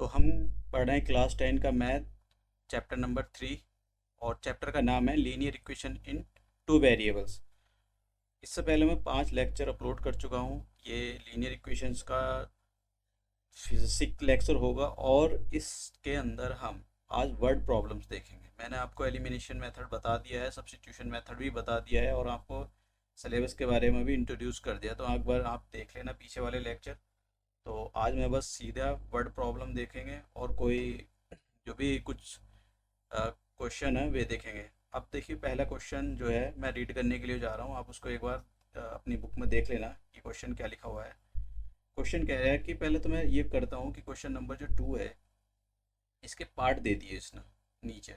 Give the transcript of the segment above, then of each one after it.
तो हम पढ़ रहे हैं क्लास 10 का मैथ, चैप्टर नंबर 3, और चैप्टर का नाम है linear equation in two variables. इससे पहले मैं 5 लेक्चर अपलोड कर चुका हूँ। ये लीनियर इक्वेशंस का फिजिक्स लेक्चर होगा, और इसके अंदर हम आज वर्ड प्रॉब्लम्स देखेंगे। मैंने आपको एलिमिनेशन मेथड बता दिया है, सब्स्टिट्यूशन मेथड भी बता दिया है, और आपको सिलेबस के बारे में भी इंट्रोड्यूस कर दिया। तो एक बार आप देख लेना पीछे वाले लेक्चर। तो आज मैं बस सीधा वर्ड प्रॉब्लम देखेंगे, और कोई जो भी कुछ क्वेश्चन है वे देखेंगे। अब देखिए, पहला क्वेश्चन जो है मैं रीड करने के लिए जा रहा हूँ, आप उसको एक बार अपनी बुक में देख लेना कि क्वेश्चन क्या लिखा हुआ है। क्वेश्चन कह रहा है कि पहले तो मैं ये करता हूँ कि क्वेश्चन नंबर जो 2 है, इसके पार्ट दे दिए इसने नीचे।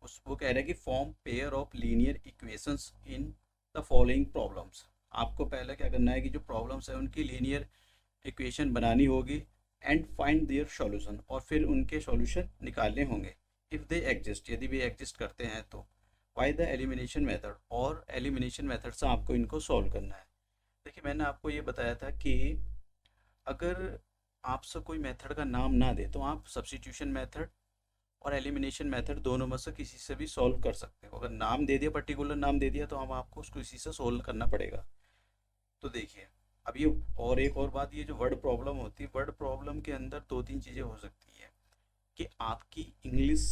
उस वो कह रहा है कि form pair of linear equations in the following problems. आपको पहले क्या करना है कि जो प्रॉब्लम्स है उनकी लीनियर इक्वेशन बनानी होगी, एंड फाइंड देयर सॉल्यूशन, और फिर उनके सॉल्यूशन निकालने होंगे। इफ़ दे एग्जिस्ट, यदि भी एग्जिस्ट करते हैं तो बाय द एलिमिनेशन मेथड, और एलिमिनेशन मेथड से आपको इनको सॉल्व करना है। देखिए, मैंने आपको ये बताया था कि अगर आपसे कोई मेथड का नाम ना दे तो आप सब्स्टिट्यूशन मेथड और एलिमिनेशन मेथड दोनों में से किसी से भी सॉल्व कर सकते हो। अगर नाम दे दिया, पर्टिकुलर नाम दे दिया, तो हम आपको उसको इसी से सॉल्व करना पड़ेगा। तो देखिए, अब ये और एक और बात, ये जो वर्ड प्रॉब्लम होती है, वर्ड प्रॉब्लम के अंदर दो तीन चीज़ें हो सकती है कि आपकी इंग्लिश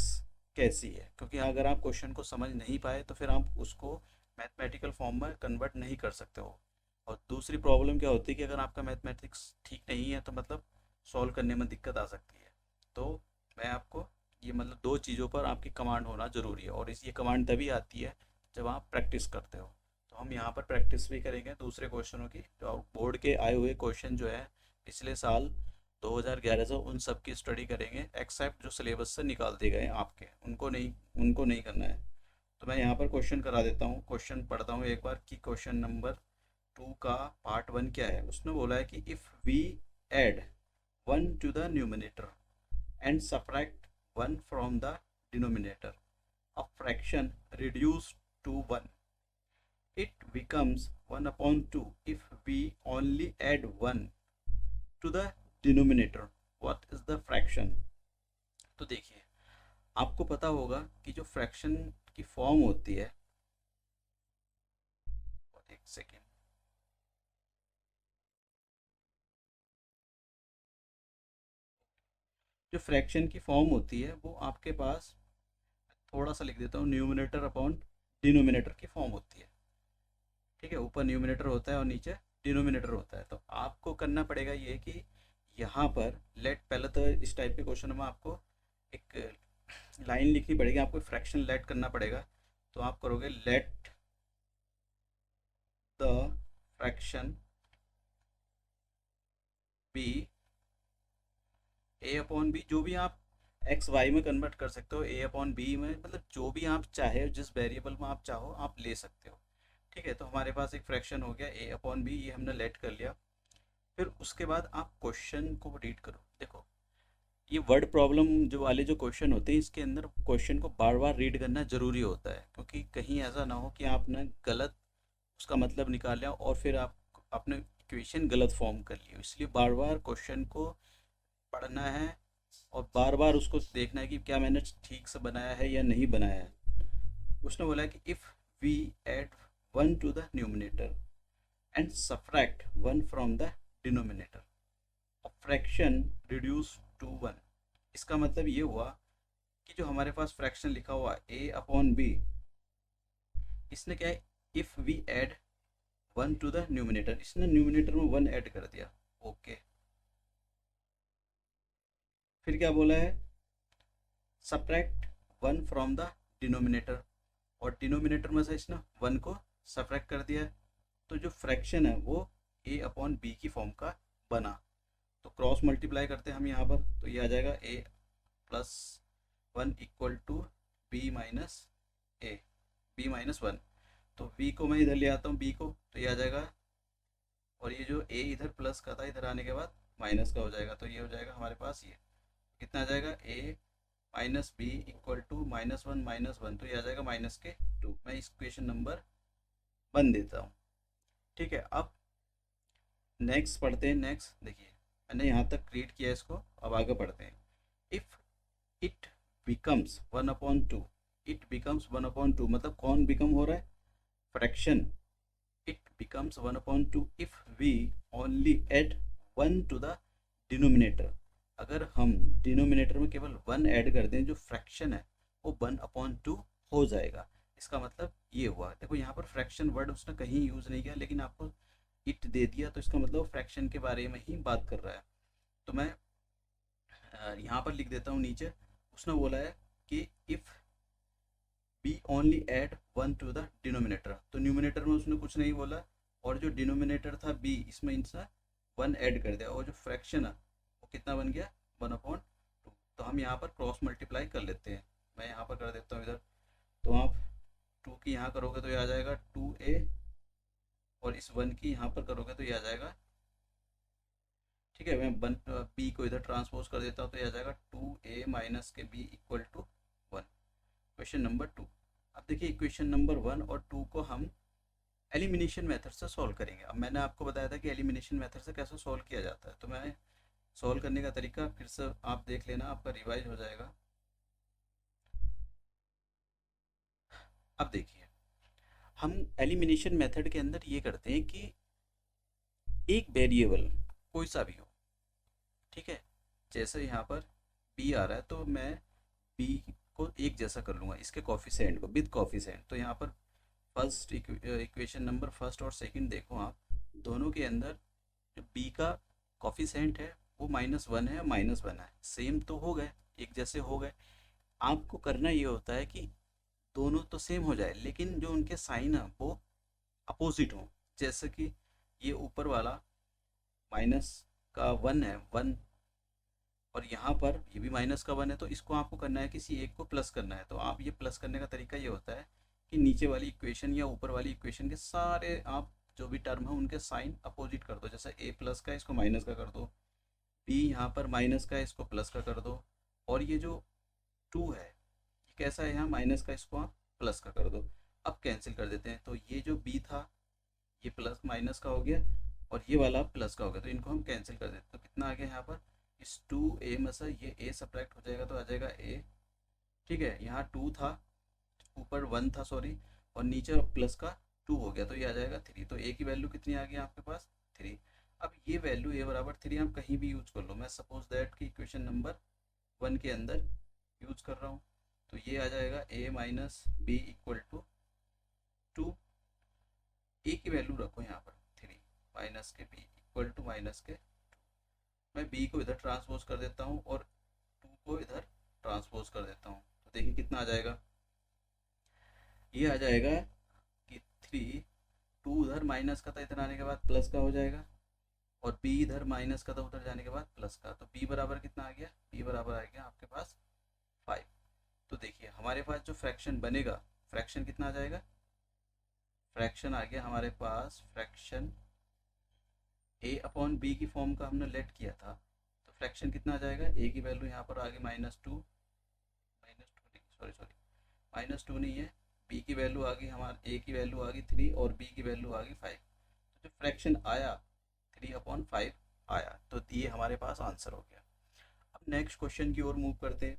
कैसी है, क्योंकि अगर आप क्वेश्चन को समझ नहीं पाए तो फिर आप उसको मैथमेटिकल फॉर्म में कन्वर्ट नहीं कर सकते हो। और दूसरी प्रॉब्लम क्या होती है कि अगर आपका मैथमेटिक्स ठीक नहीं है तो मतलब सॉल्व करने में दिक्कत आ सकती है। तो मैं आपको ये मतलब दो चीज़ों पर आपकी कमांड होना ज़रूरी है, और इस ये कमांड तभी आती है जब आप प्रैक्टिस करते हो। तो हम यहाँ पर प्रैक्टिस भी करेंगे दूसरे क्वेश्चनों की, जो बोर्ड के आए हुए क्वेश्चन जो है पिछले साल 2011 से, उन सब की स्टडी करेंगे, एक्सेप्ट जो सिलेबस से निकाल दिए गए आपके, उनको नहीं करना है। तो मैं यहाँ पर क्वेश्चन करा देता हूँ, क्वेश्चन पढ़ता हूँ एक बार कि क्वेश्चन नंबर 2 का पार्ट 1 क्या है। उसने बोला है कि if we add 1 to the numerator and subtract 1 from the denominator, a fraction reduced to 1, it becomes 1 upon 2 if we only add 1 to the denominator. What is the fraction? तो देखिए, आपको पता होगा कि जो फ्रैक्शन की फॉर्म होती है, एक सेकेंड, जो फ्रैक्शन की फॉर्म होती है वो आपके पास, थोड़ा सा लिख देता हूँ, न्यूमिनेटर अपॉन डिनोमिनेटर की फॉर्म होती है। ठीक है, ऊपर न्यूमिनेटर होता है और नीचे डिनोमिनेटर होता है। तो आपको करना पड़ेगा ये कि यहाँ पर लेट, पहले तो इस टाइप के क्वेश्चन में आपको एक लाइन लिखनी पड़ेगी, आपको फ्रैक्शन लेट करना पड़ेगा। तो आप करोगे let the fraction be a upon b, जो भी आप एक्स वाई में कन्वर्ट कर सकते हो, ए अपॉन बी में, मतलब जो भी आप चाहे, जिस वेरिएबल में आप चाहो आप ले सकते हो। ठीक है, तो हमारे पास एक फ्रैक्शन हो गया ए अपॉन बी, ये हमने लेट कर लिया। फिर उसके बाद आप क्वेश्चन को रीड करो। देखो, ये वर्ड प्रॉब्लम जो वाले जो क्वेश्चन होते हैं, इसके अंदर क्वेश्चन को बार बार रीड करना ज़रूरी होता है, क्योंकि कहीं ऐसा ना हो कि आपने गलत उसका मतलब निकाल लिया और फिर आप आपने इक्वेशन गलत फॉर्म कर ली। इसलिए बार बार क्वेश्चन को पढ़ना है, और बार बार उसको देखना है कि क्या मैंने ठीक से बनाया है या नहीं बनाया है। उसने बोला है कि if we add 1 to the numerator and subtract 1 from the denominator, fraction reduce to 1। इसका मतलब ये हुआ कि जो हमारे पास फ्रैक्शन लिखा हुआ ए अपॉन बी, इसने क्या है, if we add 1 to the numerator, इसने न्यूमिनेटर में 1 ऐड कर दिया। ओके, फिर क्या बोला है, सब्ट्रैक्ट 1 फ्रॉम द डिनोमिनेटर, और डिनोमिनेटर में से इसने 1 को सब्ट्रैक्ट कर दिया है। तो जो फ्रैक्शन है वो ए अपॉन बी की फॉर्म का बना। तो क्रॉस मल्टीप्लाई करते हैं हम यहाँ पर, तो ये आ जाएगा A plus 1 equal to B minus A, B minus 1। तो बी को मैं इधर ले आता हूँ, बी को, तो ये आ जाएगा, और ये जो ए इधर प्लस का था, इधर आने के बाद माइनस का हो जाएगा। तो ये हो जाएगा हमारे पास, ये कितना आ जाएगा, ए माइनस बी इक्वल टू -1 तो ये आ जाएगा -2। मैं इस क्वेश्चन नंबर 1 देता हूँ। ठीक है, अब नेक्स्ट पढ़ते हैं। नेक्स्ट देखिए, मैंने यहाँ तक क्रिएट किया इसको, अब आगे पढ़ते हैं। If it becomes 1/2, it becomes 1/2 मतलब कौन बिकम हो रहा है, fraction. It becomes 1/2 if we only add 1 to the denominator. अगर हम डिनोमिनेटर में केवल 1 ऐड कर दें, जो फ्रैक्शन है वो 1/2 हो जाएगा। इसका मतलब ये हुआ, देखो यहाँ पर फ्रैक्शन वर्ड उसने कहीं यूज़ नहीं किया, लेकिन आपको इट दे दिया, तो इसका मतलब फ्रैक्शन के बारे में ही बात कर रहा है। तो मैं यहाँ पर लिख देता हूँ नीचे, उसने बोला है कि if we only add 1 to the denominator, तो न्यूमिनेटर में उसने कुछ नहीं बोला, और जो डिनोमिनेटर था बी, इसमें इसने 1 ऐड कर दिया, और जो फ्रैक्शन है वो कितना बन गया, 1/2। तो हम यहाँ पर क्रॉस मल्टीप्लाई कर लेते हैं, मैं यहाँ पर कर देता हूँ इधर। तो आप 2 की यहाँ करोगे तो ये आ जाएगा 2a, और इस 1 की यहाँ पर करोगे तो ये आ जाएगा, ठीक है। मैं बी को इधर ट्रांसपोज कर देता हूँ, तो ये आ जाएगा 2a माइनस के b equal to 1। Question number 2। अब देखिए इक्वेशन नंबर 1 और 2 को हम एलिमिनेशन मेथड से सॉल्व करेंगे। अब मैंने आपको बताया था कि एलिमिनेशन मेथड से कैसे सॉल्व किया जाता है, तो मैं सॉल्व करने का तरीका फिर से आप देख लेना, आपका रिवाइज हो जाएगा। अब देखिए, हम एलिमिनेशन मेथड के अंदर ये करते हैं कि एक वेरिएबल कोई सा भी हो, ठीक है। जैसे यहाँ पर b आ रहा है, तो मैं b को एक जैसा कर लूँगा, इसके कॉफिशेंट को विद कॉफिशेंट। तो यहाँ पर फर्स्ट इक्वेशन नंबर फर्स्ट और सेकंड देखो आप, दोनों के अंदर जो b का कॉफिशेंट है वो -1 है, -1 है, सेम तो हो गए, एक जैसे हो गए। आपको करना ये होता है कि दोनों तो सेम हो जाए, लेकिन जो उनके साइन है वो अपोजिट हो। जैसे कि ये ऊपर वाला माइनस का 1 है, 1, और यहाँ पर ये भी -1 है, तो इसको आपको करना है किसी एक को प्लस करना है। तो आप ये प्लस करने का तरीका ये होता है कि नीचे वाली इक्वेशन या ऊपर वाली इक्वेशन के सारे आप जो भी टर्म है उनके साइन अपोजिट कर दो। जैसे a प्लस का इसको माइनस का कर दो, b यहाँ पर माइनस का इसको प्लस का कर दो, और ये जो 2 है ये कैसा है, यहाँ माइनस का, इसको आप प्लस का कर दो। अब कैंसिल कर देते हैं, तो ये जो b था ये प्लस माइनस का हो गया, और ये वाला प्लस का हो गया, तो इनको हम कैंसिल कर देते हैं। तो कितना आ गया यहाँ पर, इस 2a में से ये a सब्ट्रैक्ट हो जाएगा, तो आ जाएगा a, ठीक है। यहाँ 2 था, ऊपर 1 था सॉरी, और नीचे प्लस का 2 हो गया, तो ये आ जाएगा 3। तो a की वैल्यू कितनी आ गई आपके पास, 3। अब ये वैल्यू a बराबर 3 आप कहीं भी यूज कर लो, मैं सपोज दैट कि इक्वेशन नंबर 1 के अंदर यूज कर रहा हूँ, तो ये आ जाएगा a minus b equal to 2। A की वैल्यू रखो यहाँ पर 3, माइनस के बी इक्वल टू माइनस के, मैं b को इधर ट्रांसपोज कर देता हूँ और 2 को इधर ट्रांसपोज कर देता हूँ। तो देखिए कितना आ जाएगा, ये आ जाएगा कि 3, 2 उधर माइनस का था, इधर आने के बाद प्लस का हो जाएगा, और b इधर माइनस का था, उधर जाने के बाद प्लस का। तो b बराबर कितना आ गया, b बराबर आ गया आपके पास 5। तो देखिए हमारे पास जो फ्रैक्शन बनेगा, फ्रैक्शन कितना आ जाएगा, फ्रैक्शन आ गया हमारे पास, फ्रैक्शन a अपॉन बी की फॉर्म का हमने लेट किया था, तो फ्रैक्शन कितना आ जाएगा, a की वैल्यू यहाँ पर आ गई -2, सॉरी -2 नहीं है, b की वैल्यू आ गई हमारे, a की वैल्यू आ गई 3 और b की वैल्यू आ गई 5। तो जो फ्रैक्शन आया 3/5 आया, तो ये हमारे पास आंसर हो गया। अब नेक्स्ट क्वेश्चन की ओर मूव करते हैं।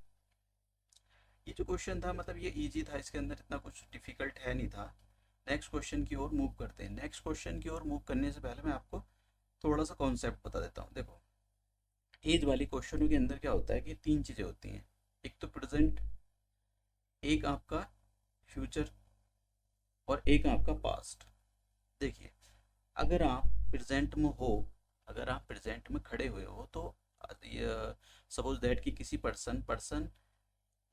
ये जो क्वेश्चन था मतलब ये इजी था, इसके अंदर इतना कुछ डिफिकल्ट है नहीं था। नेक्स्ट क्वेश्चन की ओर मूव करते हैं। नेक्स्ट क्वेश्चन की ओर मूव करने से पहले मैं आपको थोड़ा सा कॉन्सेप्ट बता देता हूँ। देखो एज वाली क्वेश्चनों के अंदर क्या होता है कि 3 चीज़ें होती हैं, एक तो प्रेजेंट, एक आपका फ्यूचर, और एक आपका पास्ट। देखिए अगर आप प्रेजेंट में हो, अगर आप प्रेजेंट में खड़े हुए हो, तो सपोज दैट कि किसी पर्सन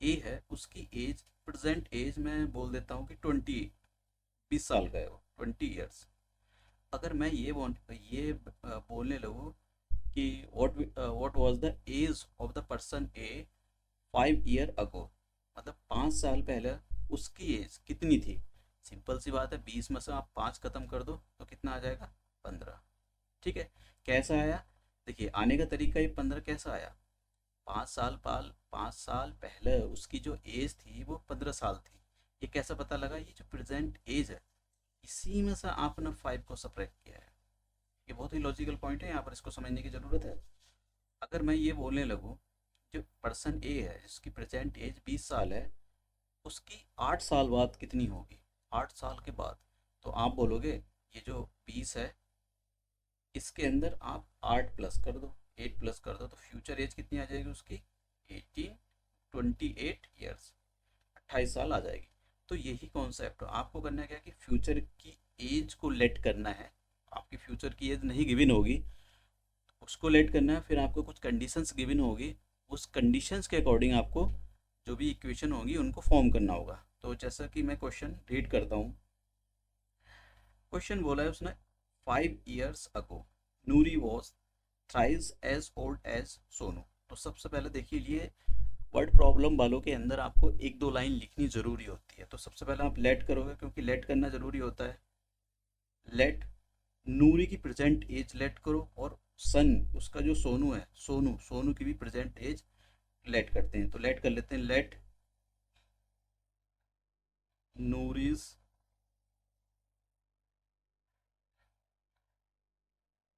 ए है, उसकी एज, प्रेजेंट एज मैं बोल देता हूँ कि 20 साल का है वो, 20 ईयर्स। अगर मैं ये बोलने लगूँ कि what was the age of the person a 5 year ago, मतलब 5 साल पहले उसकी एज कितनी थी। सिंपल सी बात है, 20 में से आप 5 खत्म कर दो तो कितना आ जाएगा, 15। ठीक है, कैसा आया, देखिए आने का तरीका, ये 15 कैसा आया, 5 साल पहले उसकी जो एज थी वो 15 साल थी। ये कैसे पता लगा, ये जो प्रेजेंट एज है इसी में से आपने 5 को सब्ट्रैक्ट किया है। ये बहुत ही लॉजिकल पॉइंट है, यहाँ पर इसको समझने की ज़रूरत है। अगर मैं ये बोलने लगूँ जो पर्सन ए है जिसकी प्रेजेंट एज 20 साल है, उसकी 8 साल बाद कितनी होगी, 8 साल के बाद। तो आप बोलोगे ये जो 20 है इसके अंदर आप 8 प्लस कर दो, 8 प्लस कर दो, तो फ्यूचर एज कितनी आ जाएगी उसकी, 28 ईयर्स, 28 साल आ जाएगी। तो यही कॉन्सेप्ट आपको करना है क्या कि फ्यूचर की एज को लेट करना है। आपकी फ्यूचर की एज नहीं गिवन होगी, उसको लेट करना है, फिर आपको कुछ कंडीशंस गिवन होगी, उस कंडीशंस के अकॉर्डिंग आपको जो भी इक्वेशन होगी उनको फॉर्म करना होगा। तो जैसा कि मैं क्वेश्चन रीड करता हूँ। क्वेश्चन बोला है उसने, 5 years ago Noori was thrice as old as Sonu. तो सबसे पहले देखिए, ये वर्ड प्रॉब्लम वालों के अंदर आपको एक दो लाइन लिखनी ज़रूरी होती है। तो सबसे पहले आप लेट करोगे, क्योंकि लेट करना ज़रूरी होता है। लेट नूरी की प्रेजेंट एज लेट करो, और सन उसका जो सोनू है, सोनू सोनू की भी प्रेजेंट एज लेट करते हैं। तो लेट कर लेते हैं, लेट नूरीज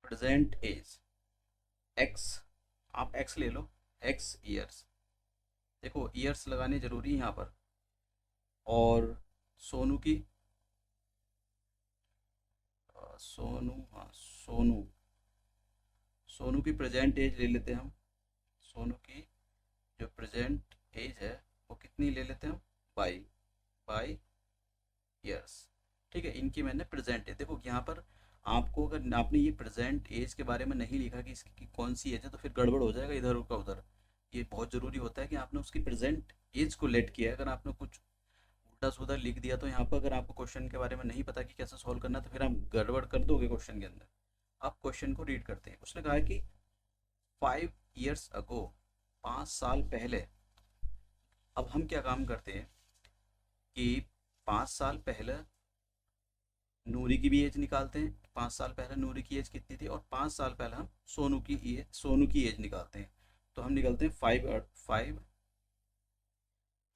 प्रेजेंट एज एक्स, आप एक्स ले लो, एक्स ईयर्स। देखो ईयर्स लगाने जरूरी है यहाँ पर। और सोनू की सोनू, हाँ सोनू, सोनू की प्रेजेंट एज ले लेते हैं हम। सोनू की जो प्रेजेंट एज है वो कितनी ले लेते हैं हम, बाई बाई ईयर्स। ठीक है, इनकी मैंने प्रेजेंट एज, देखो यहाँ पर आपको अगर आपने ये प्रेजेंट एज के बारे में नहीं लिखा कि इसकी कौन सी एज है, तो फिर गड़बड़ हो जाएगा इधर का उधर। ये बहुत ज़रूरी होता है कि आपने उसकी प्रेजेंट एज को लेट किया है। अगर आपने कुछ उल्टा सुधा लिख दिया तो यहाँ पर अगर आपको क्वेश्चन के बारे में नहीं पता कि कैसे सॉल्व करना, तो फिर आप गड़बड़ कर दोगे क्वेश्चन के अंदर। आप क्वेश्चन को रीड करते हैं। उसने कहा है कि 5 years ago, 5 साल पहले। अब हम क्या काम करते हैं कि 5 साल पहले नूरी की भी एज निकालते हैं। 5 साल पहले नूरी की एज कितनी थी, और 5 साल पहले हम सोनू की एज निकालते हैं। तो हम निकालते हैं 5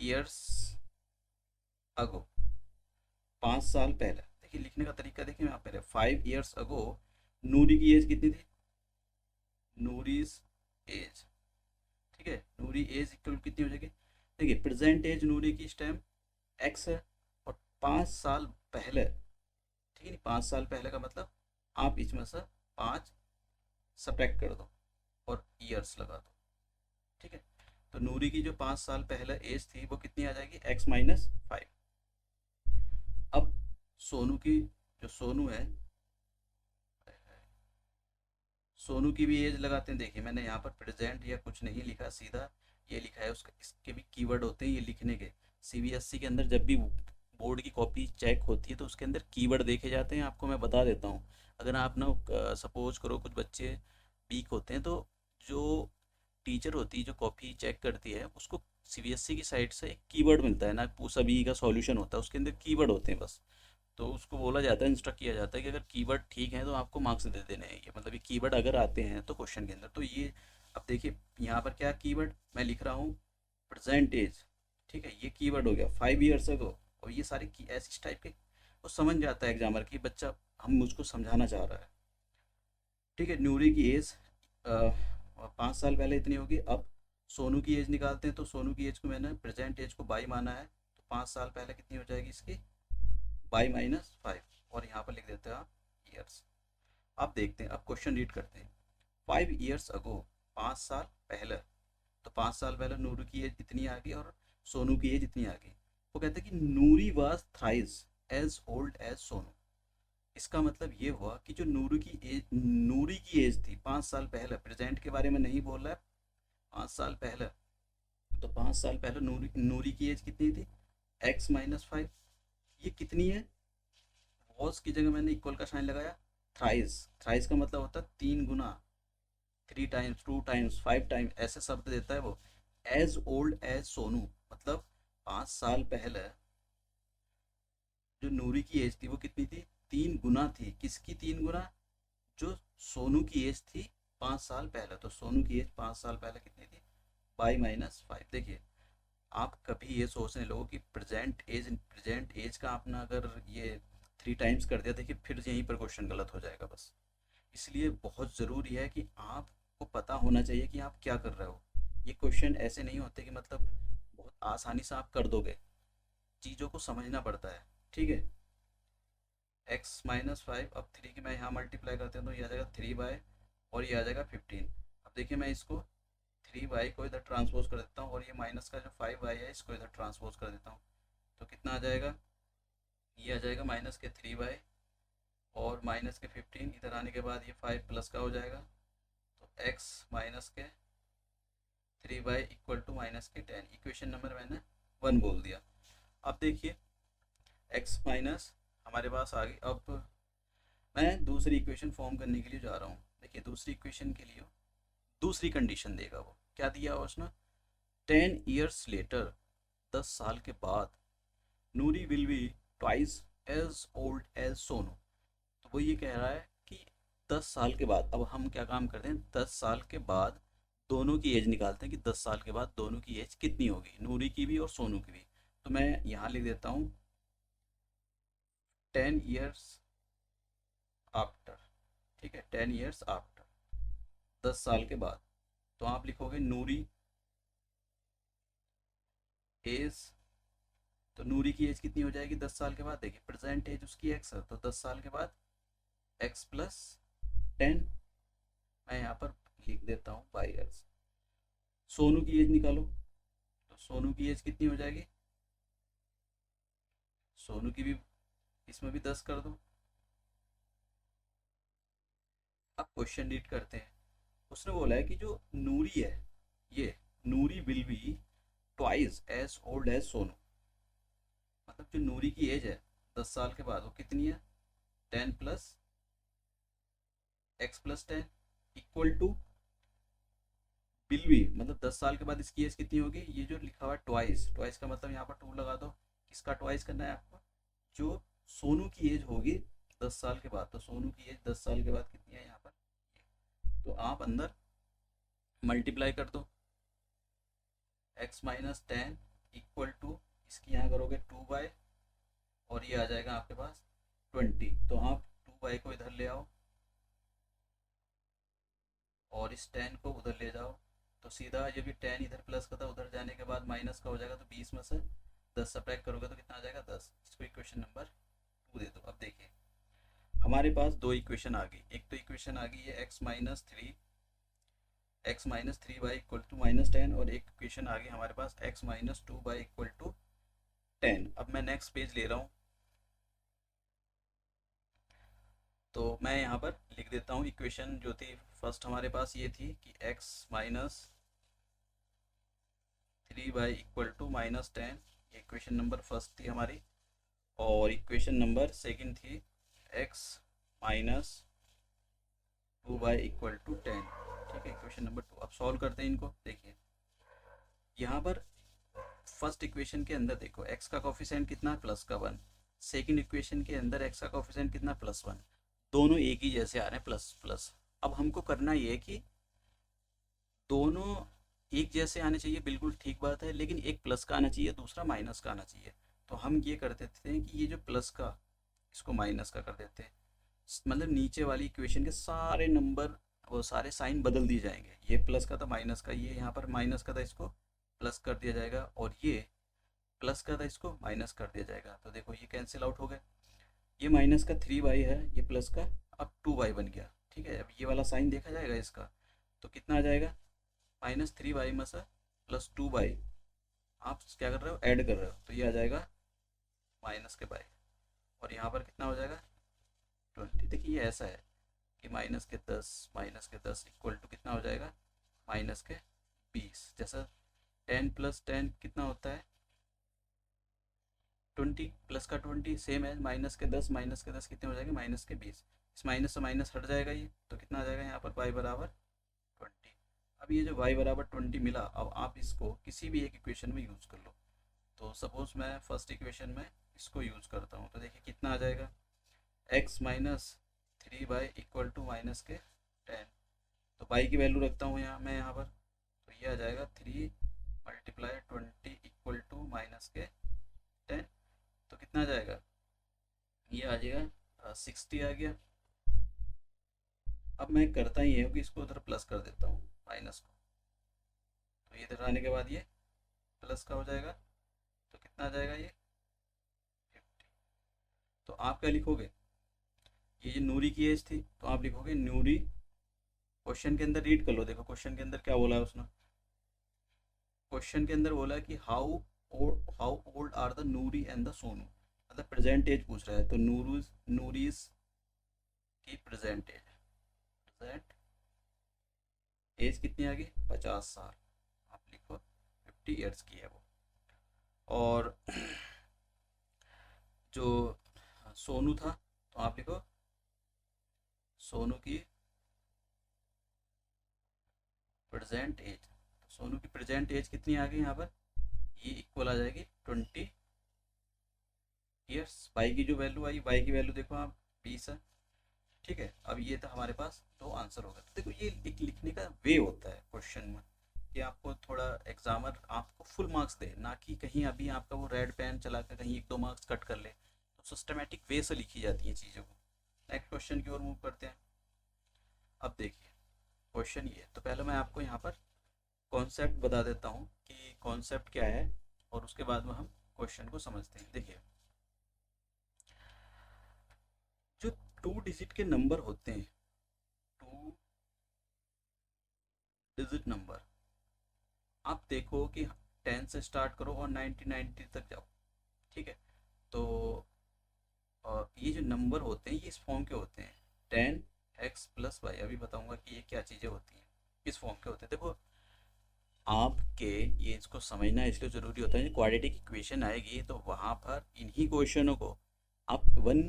years अगो, 5 साल पहले। देखिए लिखने का तरीका देखिए, यहाँ पहले 5 years अगो नूरी की एज कितनी थी, नूरीज एज। ठीक है, नूरी एज इक्वल कितनी हो जाएगी, देखिए प्रेजेंट एज नूरी की इस टाइम एक्स है, और 5 साल पहले, ठीक है नहीं, 5 साल पहले का मतलब आप इसमें से 5 सब्ट्रैक्ट कर दो और ईयर्स लगा दो। ठीक है, तो नूरी की जो 5 साल पहले एज थी वो कितनी आ जाएगी, x-5। अब सोनू की, जो सोनू है, सोनू की भी एज लगाते हैं। देखिए मैंने यहाँ पर प्रेजेंट या कुछ नहीं लिखा, सीधा ये लिखा है। उसका इसके भी कीवर्ड होते हैं ये लिखने के। सीबीएसई के अंदर जब भी बोर्ड की कॉपी चेक होती है तो उसके अंदर कीवर्ड देखे जाते हैं। आपको मैं बता देता हूँ, अगर आप ना सपोज करो कुछ बच्चे वीक होते हैं, तो जो टीचर होती है जो कॉपी चेक करती है उसको सीबीएसई की साइड से एक कीवर्ड मिलता है ना, सभी का सॉल्यूशन होता है, उसके अंदर कीवर्ड होते हैं बस। तो उसको बोला जाता है, इंस्ट्रक्ट किया जाता है कि अगर कीवर्ड ठीक है तो आपको मार्क्स दे देने हैं। ये मतलब ये कीवर्ड अगर आते हैं तो क्वेश्चन के अंदर, तो ये अब देखिए यहाँ पर क्या कीवर्ड मैं लिख रहा हूँ, परसेंटेज। ठीक है, ये कीवर्ड हो गया 5 years अगो। और ये सारे की ऐसी टाइप के वो समझ जाता है एग्जामर की बच्चा हम मुझको समझाना चाह रहा है। ठीक है, नूरी की एज 5 साल पहले इतनी होगी। अब सोनू की एज निकालते हैं, तो सोनू की एज को मैंने प्रेजेंट एज को बाई माना है, तो 5 साल पहले कितनी हो जाएगी इसकी, y-5। और यहाँ पर लिख देते हैं आप ईयर्स। अब देखते हैं, अब क्वेश्चन रीड करते हैं। 5 years अगो, 5 साल पहले, तो 5 साल पहले नूरी की एज इतनी आ गई और सोनू की एज इतनी आ गई। वो कहते हैं कि Noori was thrice as old as Sonu. इसका मतलब ये हुआ कि जो नूरी की एज थी 5 साल पहले, प्रेजेंट के बारे में नहीं बोल रहा है, 5 साल पहले। तो 5 साल पहले नूरी की एज कितनी थी, x-5। ये कितनी है, वॉज की जगह मैंने इक्वल का साइन लगाया। थ्राइस, थ्राइस का मतलब होता है 3 गुना, 3 टाइम्स, 2 टाइम्स, 5 टाइम्स, ऐसे शब्द देता है वो। एज ओल्ड एज सोनू, मतलब 5 साल पहले जो नूरी की एज थी वो कितनी थी, 3 गुना थी। किसकी 3 गुना, जो सोनू की एज थी 5 साल पहले। तो सोनू की एज 5 साल पहले कितनी थी, y-5। देखिए आप कभी ये सोचने लगो कि प्रेजेंट एज का अपना अगर ये 3 टाइम्स कर दिया, देखिए फिर यहीं पर क्वेश्चन गलत हो जाएगा बस। इसलिए बहुत ज़रूरी है कि आपको पता होना चाहिए कि आप क्या कर रहे हो। ये क्वेश्चन ऐसे नहीं होते कि मतलब बहुत आसानी से आप कर दोगे, चीज़ों को समझना पड़ता है। ठीक है, x-5, अब 3 की मैं यहाँ मल्टीप्लाई करते हैं तो ये आ जाएगा 3 बाय, और ये आ जाएगा 15। अब देखिए मैं इसको 3 बाई को इधर ट्रांसपोज कर देता हूँ, और ये माइनस का जो 5 बाई है इसको इधर ट्रांसपोज कर देता हूँ। तो कितना आ जाएगा, ये आ जाएगा माइनस के 3 बाई और माइनस के 15, इधर आने के बाद ये 5 प्लस का हो जाएगा। तो x माइनस के 3 बाई इक्वल टू माइनस के 10, इक्वेशन नंबर मैंने 1 बोल दिया। अब देखिए x माइनस हमारे पास आ गई। अब मैं दूसरी इक्वेशन फॉर्म करने के लिए जा रहा हूँ। देखिए दूसरी इक्वेशन के लिए दूसरी कंडीशन देगा, वो क्या दिया हुआ उसने, 10 years लेटर, 10 साल के बाद, Noori will be twice as old as Sonu. तो वो ये कह रहा है कि 10 साल के बाद, अब हम क्या काम करते हैं, 10 साल के बाद दोनों की एज निकालते हैं कि 10 साल के बाद दोनों की एज कितनी होगी, नूरी की भी और सोनू की भी। तो मैं यहाँ लिख देता हूँ 10 years आफ्टर। ठीक है, 10 years आफ्टर, 10 साल के बाद। तो आप लिखोगे नूरी एज, तो नूरी की एज कितनी हो जाएगी 10 साल के बाद, देखिए प्रेजेंट एज उसकी एक्स है, तो 10 साल के बाद x+10, मैं यहाँ पर लिख देता हूँ बाई एक्स। सोनू की एज निकालो, तो सोनू की एज कितनी हो जाएगी, सोनू की भी इसमें भी 10 कर दो। अब क्वेश्चन रीड करते हैं। उसने बोला है कि जो नूरी है, ये Noori will be twice as old as Sonu, मतलब जो नूरी की एज है 10 साल के बाद वो कितनी है, 10+x+10 equal two will be, मतलब 10 साल के बाद इसकी एज कितनी होगी, ये जो लिखा हुआ है ट्वाइस, ट्वाइस का मतलब यहाँ पर 2 लगा दो। किसका ट्वाइस करना है आपको, जो सोनू की एज होगी 10 साल के बाद। तो सोनू की एज 10 साल के बाद कितनी है यहाँ पर, तो आप अंदर मल्टीप्लाई कर दो, x-10 इक्वल टू, इसकी यहाँ करोगे 2 बाय, और ये आ जाएगा आपके पास 20। तो आप 2 बाय को इधर ले आओ और इस 10 को उधर ले जाओ, तो सीधा ये भी 10 इधर प्लस का था, उधर जाने के बाद माइनस का हो जाएगा, तो 20 में से 10 सब्ट्रैक्ट करोगे तो कितना आ जाएगा 10। इसको इक्वेशन नंबर 2 दे दो। अब देखिए हमारे पास दो इक्वेशन आ गई, एक तो इक्वेशन आ गई है x-3 बाई इक्वल टू -10, और एक इक्वेशन आ गई हमारे पास x-2 बाई इक्वल टू 10। अब मैं नेक्स्ट पेज ले रहा हूँ, तो मैं यहाँ पर लिख देता हूँ इक्वेशन जो थी फर्स्ट हमारे पास ये थी कि x-3 बाई इक्वल टू -10, ये इक्वेशन नंबर फर्स्ट थी हमारी। और इक्वेशन नंबर सेकंड थी x-2 बाई इक्वल टू 10। ठीक है, इक्वेशन नंबर 2। अब सॉल्व करते हैं इनको। देखिए यहाँ पर फर्स्ट इक्वेशन के अंदर देखो x का कोफिशिएंट कितना है, +1। सेकंड इक्वेशन के अंदर x का कोफिशिएंट कितना, +1। दोनों एक ही जैसे आ रहे हैं, प्लस प्लस। अब हमको करना ये है कि दोनों एक जैसे आने चाहिए, बिल्कुल ठीक बात है, लेकिन एक प्लस का आना चाहिए, दूसरा माइनस का आना चाहिए। तो हम ये कर देते हैं कि ये जो प्लस का, इसको माइनस का कर देते हैं, मतलब नीचे वाली इक्वेशन के सारे नंबर, वो सारे साइन बदल दिए जाएंगे। ये प्लस का था माइनस का, ये यहाँ पर माइनस का था, इसको प्लस कर दिया जाएगा, और ये प्लस का था, इसको माइनस कर दिया जाएगा। तो देखो ये कैंसिल आउट हो गए, ये माइनस का 3 बाई है, ये प्लस का अब 2 बाई बन गया। ठीक है, अब ये वाला साइन देखा जाएगा इसका, तो कितना आ जाएगा, -3 बाई में से +2 बाई, आप क्या कर रहे हो, ऐड कर रहे हो, तो ये आ जाएगा माइनस के बाई, और यहाँ पर कितना हो जाएगा 20। देखिए ये ऐसा है कि -10 इक्वल टू कितना हो जाएगा, -20। जैसा 10+10 कितना होता है 20, प्लस का 20 सेम है, -10 कितने हो जाएंगे, -20। इस माइनस से माइनस हट जाएगा ये, तो कितना आ जाएगा यहाँ पर y बराबर 20। अब ये जो y बराबर 20 मिला, अब आप इसको किसी भी एक इक्वेशन में यूज़ कर लो। तो सपोज मैं फर्स्ट इक्वेशन में इसको यूज़ करता हूँ, तो देखिए कितना आ जाएगा, x-3 बाई इक्वल टू -10। तो y की वैल्यू रखता हूँ यहाँ मैं यहाँ पर, तो ये आ जाएगा 3 × 20 इक्वल टू -10। तो कितना आ जाएगा, ये आ जाएगा 60 आ गया। अब मैं करता ही हूँ कि इसको उधर प्लस कर देता हूँ माइनस को, तो इधर आने के बाद ये प्लस का हो जाएगा, तो कितना आ जाएगा ये 50। तो आप क्या लिखोगे, ये नूरी की एज थी तो आप लिखोगे नूरी। क्वेश्चन के अंदर रीड कर लो, देखो क्वेश्चन के अंदर क्या बोला है उसने। क्वेश्चन के अंदर बोला कि how old are the Noori and the Sonu, मतलब प्रेजेंट एज पूछ रहा है। तो नूरीज की प्रेजेंट एज, प्रेजेंट एज कितनी आ गई 50 साल। आप लिखो 50 ईयर्स की है वो। और जो सोनू था तो आप लिखो सोनू की प्रेजेंट एज। तो सोनू की प्रेजेंट एज कितनी आ गई यहाँ पर, ये इक्वल आ जाएगी 20 ईयर्स। वाई की जो वैल्यू आई, वाई की वैल्यू देखो आप 20 है। ठीक है, अब ये था हमारे पास दो आंसर हो गए। तो देखो ये एक लिखने का वे होता है क्वेश्चन में, कि आपको थोड़ा एग्जामर आपको फुल मार्क्स दे, ना कि कहीं अभी आपका वो रेड पेन चला कर कहीं एक दो मार्क्स कट कर ले। तो सिस्टमेटिक वे से लिखी जाती हैं चीज़ों को। नेक्स्ट क्वेश्चन की ओर मूव करते हैं। अब देखिए क्वेश्चन ये, तो पहले मैं आपको यहाँ पर कॉन्सेप्ट बता देता हूँ कि कॉन्सेप्ट क्या है, और उसके बाद में हम क्वेश्चन को समझते हैं। देखिए जो 2 डिजिट के नंबर होते हैं, 2 डिजिट नंबर, आप देखो कि 10 से स्टार्ट करो और 90 तक जाओ। ठीक है, तो ये जो नंबर होते हैं ये इस फॉर्म के होते हैं, 10x+y। अभी बताऊंगा कि ये क्या चीज़ें होती हैं, किस फॉर्म के होते हैं। देखो आपके ये इसको समझना इसलिए ज़रूरी होता है, क्वाड्रेटिक इक्वेशन आएगी तो वहाँ पर इन्हीं क्वेश्चनों को आप वन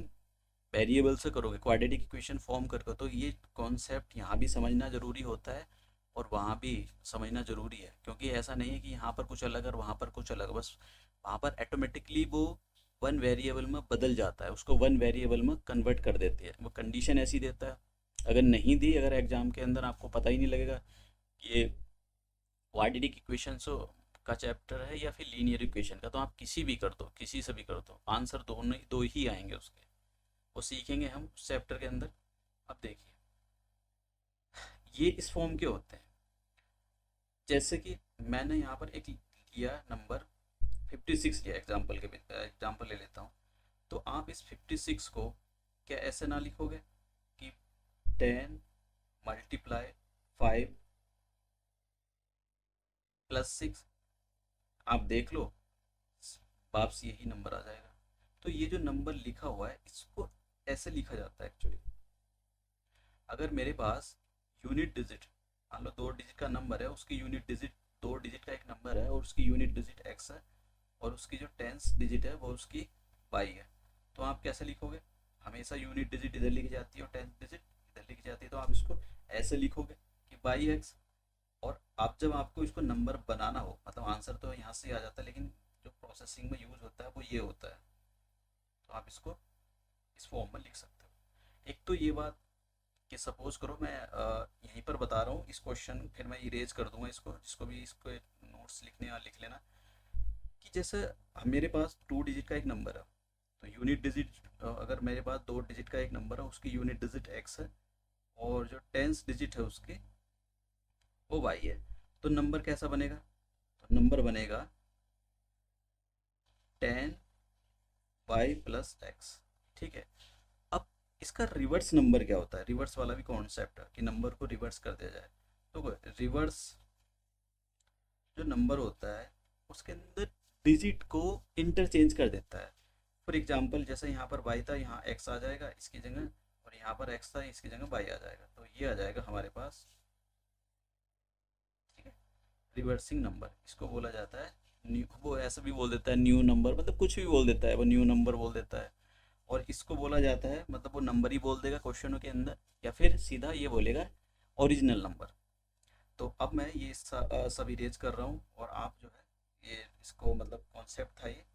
वेरिएबल से करोगे, क्वाड्रेटिक इक्वेशन फॉर्म करके। तो ये कॉन्सेप्ट यहाँ भी समझना ज़रूरी होता है और वहाँ भी समझना ज़रूरी है, क्योंकि ऐसा नहीं है कि यहाँ पर कुछ अलग और वहाँ पर कुछ अलग, बस वहाँ पर ऑटोमेटिकली वो वन वेरिएबल में बदल जाता है, उसको वन वेरिएबल में कन्वर्ट कर देती है, वो कंडीशन ऐसी देता है। अगर नहीं दी, अगर एग्जाम के अंदर आपको पता ही नहीं लगेगा कि ये क्वाड्रेटिक इक्वेशन का चैप्टर है या फिर लीनियर इक्वेशन का, तो आप किसी भी कर दो, किसी से भी कर दो, आंसर दोनों दो ही आएंगे उसके। वो सीखेंगे हम उस चैप्टर के अंदर। अब देखिए ये इस फॉर्म के होते हैं, जैसे कि मैंने यहाँ पर एक लिया नंबर 56 लिया, एग्जाम्पल ले लेता हूँ। तो आप इस 56 को क्या ऐसे ना लिखोगे कि 10 × 5 + 6, आप देख लो वापस यही नंबर आ जाएगा। तो ये जो नंबर लिखा हुआ है इसको ऐसे लिखा जाता है एक्चुअली। अगर मेरे पास यूनिट डिजिट, मान लो 2 डिजिट का नंबर है, उसकी यूनिट डिजिट 2 डिजिट का एक नंबर है और उसकी यूनिट डिजिट x है, और उसकी जो टेंस डिजिट है वो उसकी y है। तो आप कैसे लिखोगे, हमेशा यूनिट डिजिट इधर लिखी जाती है और टेंस डिजिट इधर लिखी जाती है, तो आप इसको ऐसे लिखोगे कि बाई एक्स। और आप जब आपको इसको नंबर बनाना हो, मतलब आंसर तो यहाँ से आ जाता है, लेकिन जो प्रोसेसिंग में यूज़ होता है वो ये होता है। तो आप इसको इस फॉर्म में लिख सकते हो। एक तो ये बात कि सपोज करो मैं यहीं पर बता रहा हूँ इस क्वेश्चन, फिर मैं इरेज कर दूंगा इसको, जिसको भी इसको नोट्स लिखने या लिख लेना, कि जैसे मेरे पास 2 डिजिट का एक नंबर है, तो यूनिट डिजिट अगर मेरे पास 2 डिजिट का एक नंबर है, उसकी यूनिट डिजिट x है और जो टेंस डिजिट है उसकी वो y है। तो नंबर कैसा बनेगा, तो नंबर बनेगा 10y + x। ठीक है, अब इसका रिवर्स नंबर क्या होता है, रिवर्स वाला भी कॉन्सेप्ट है कि नंबर को रिवर्स कर दिया जाए। तो रिवर्स जो नंबर होता है उसके अंदर डिजिट को इंटरचेंज कर देता है। फॉर एग्जांपल जैसे यहाँ पर y था, यहाँ x आ जाएगा इसकी जगह, और यहाँ पर x था इसकी जगह y आ जाएगा। तो ये आ जाएगा हमारे पास, ठीक है, रिवर्सिंग नंबर इसको बोला जाता है। न्यू, वो ऐसा भी बोल देता है न्यू नंबर, मतलब कुछ भी बोल देता है, वो न्यू नंबर बोल देता है। और इसको बोला जाता है, मतलब वो नंबर ही बोल देगा क्वेश्चनों के अंदर, या फिर सीधा ये बोलेगा ओरिजिनल नंबर। तो अब मैं ये सब इरेज कर रहा हूँ, और आप जो है ये इसको, मतलब कॉन्सेप्ट था ये।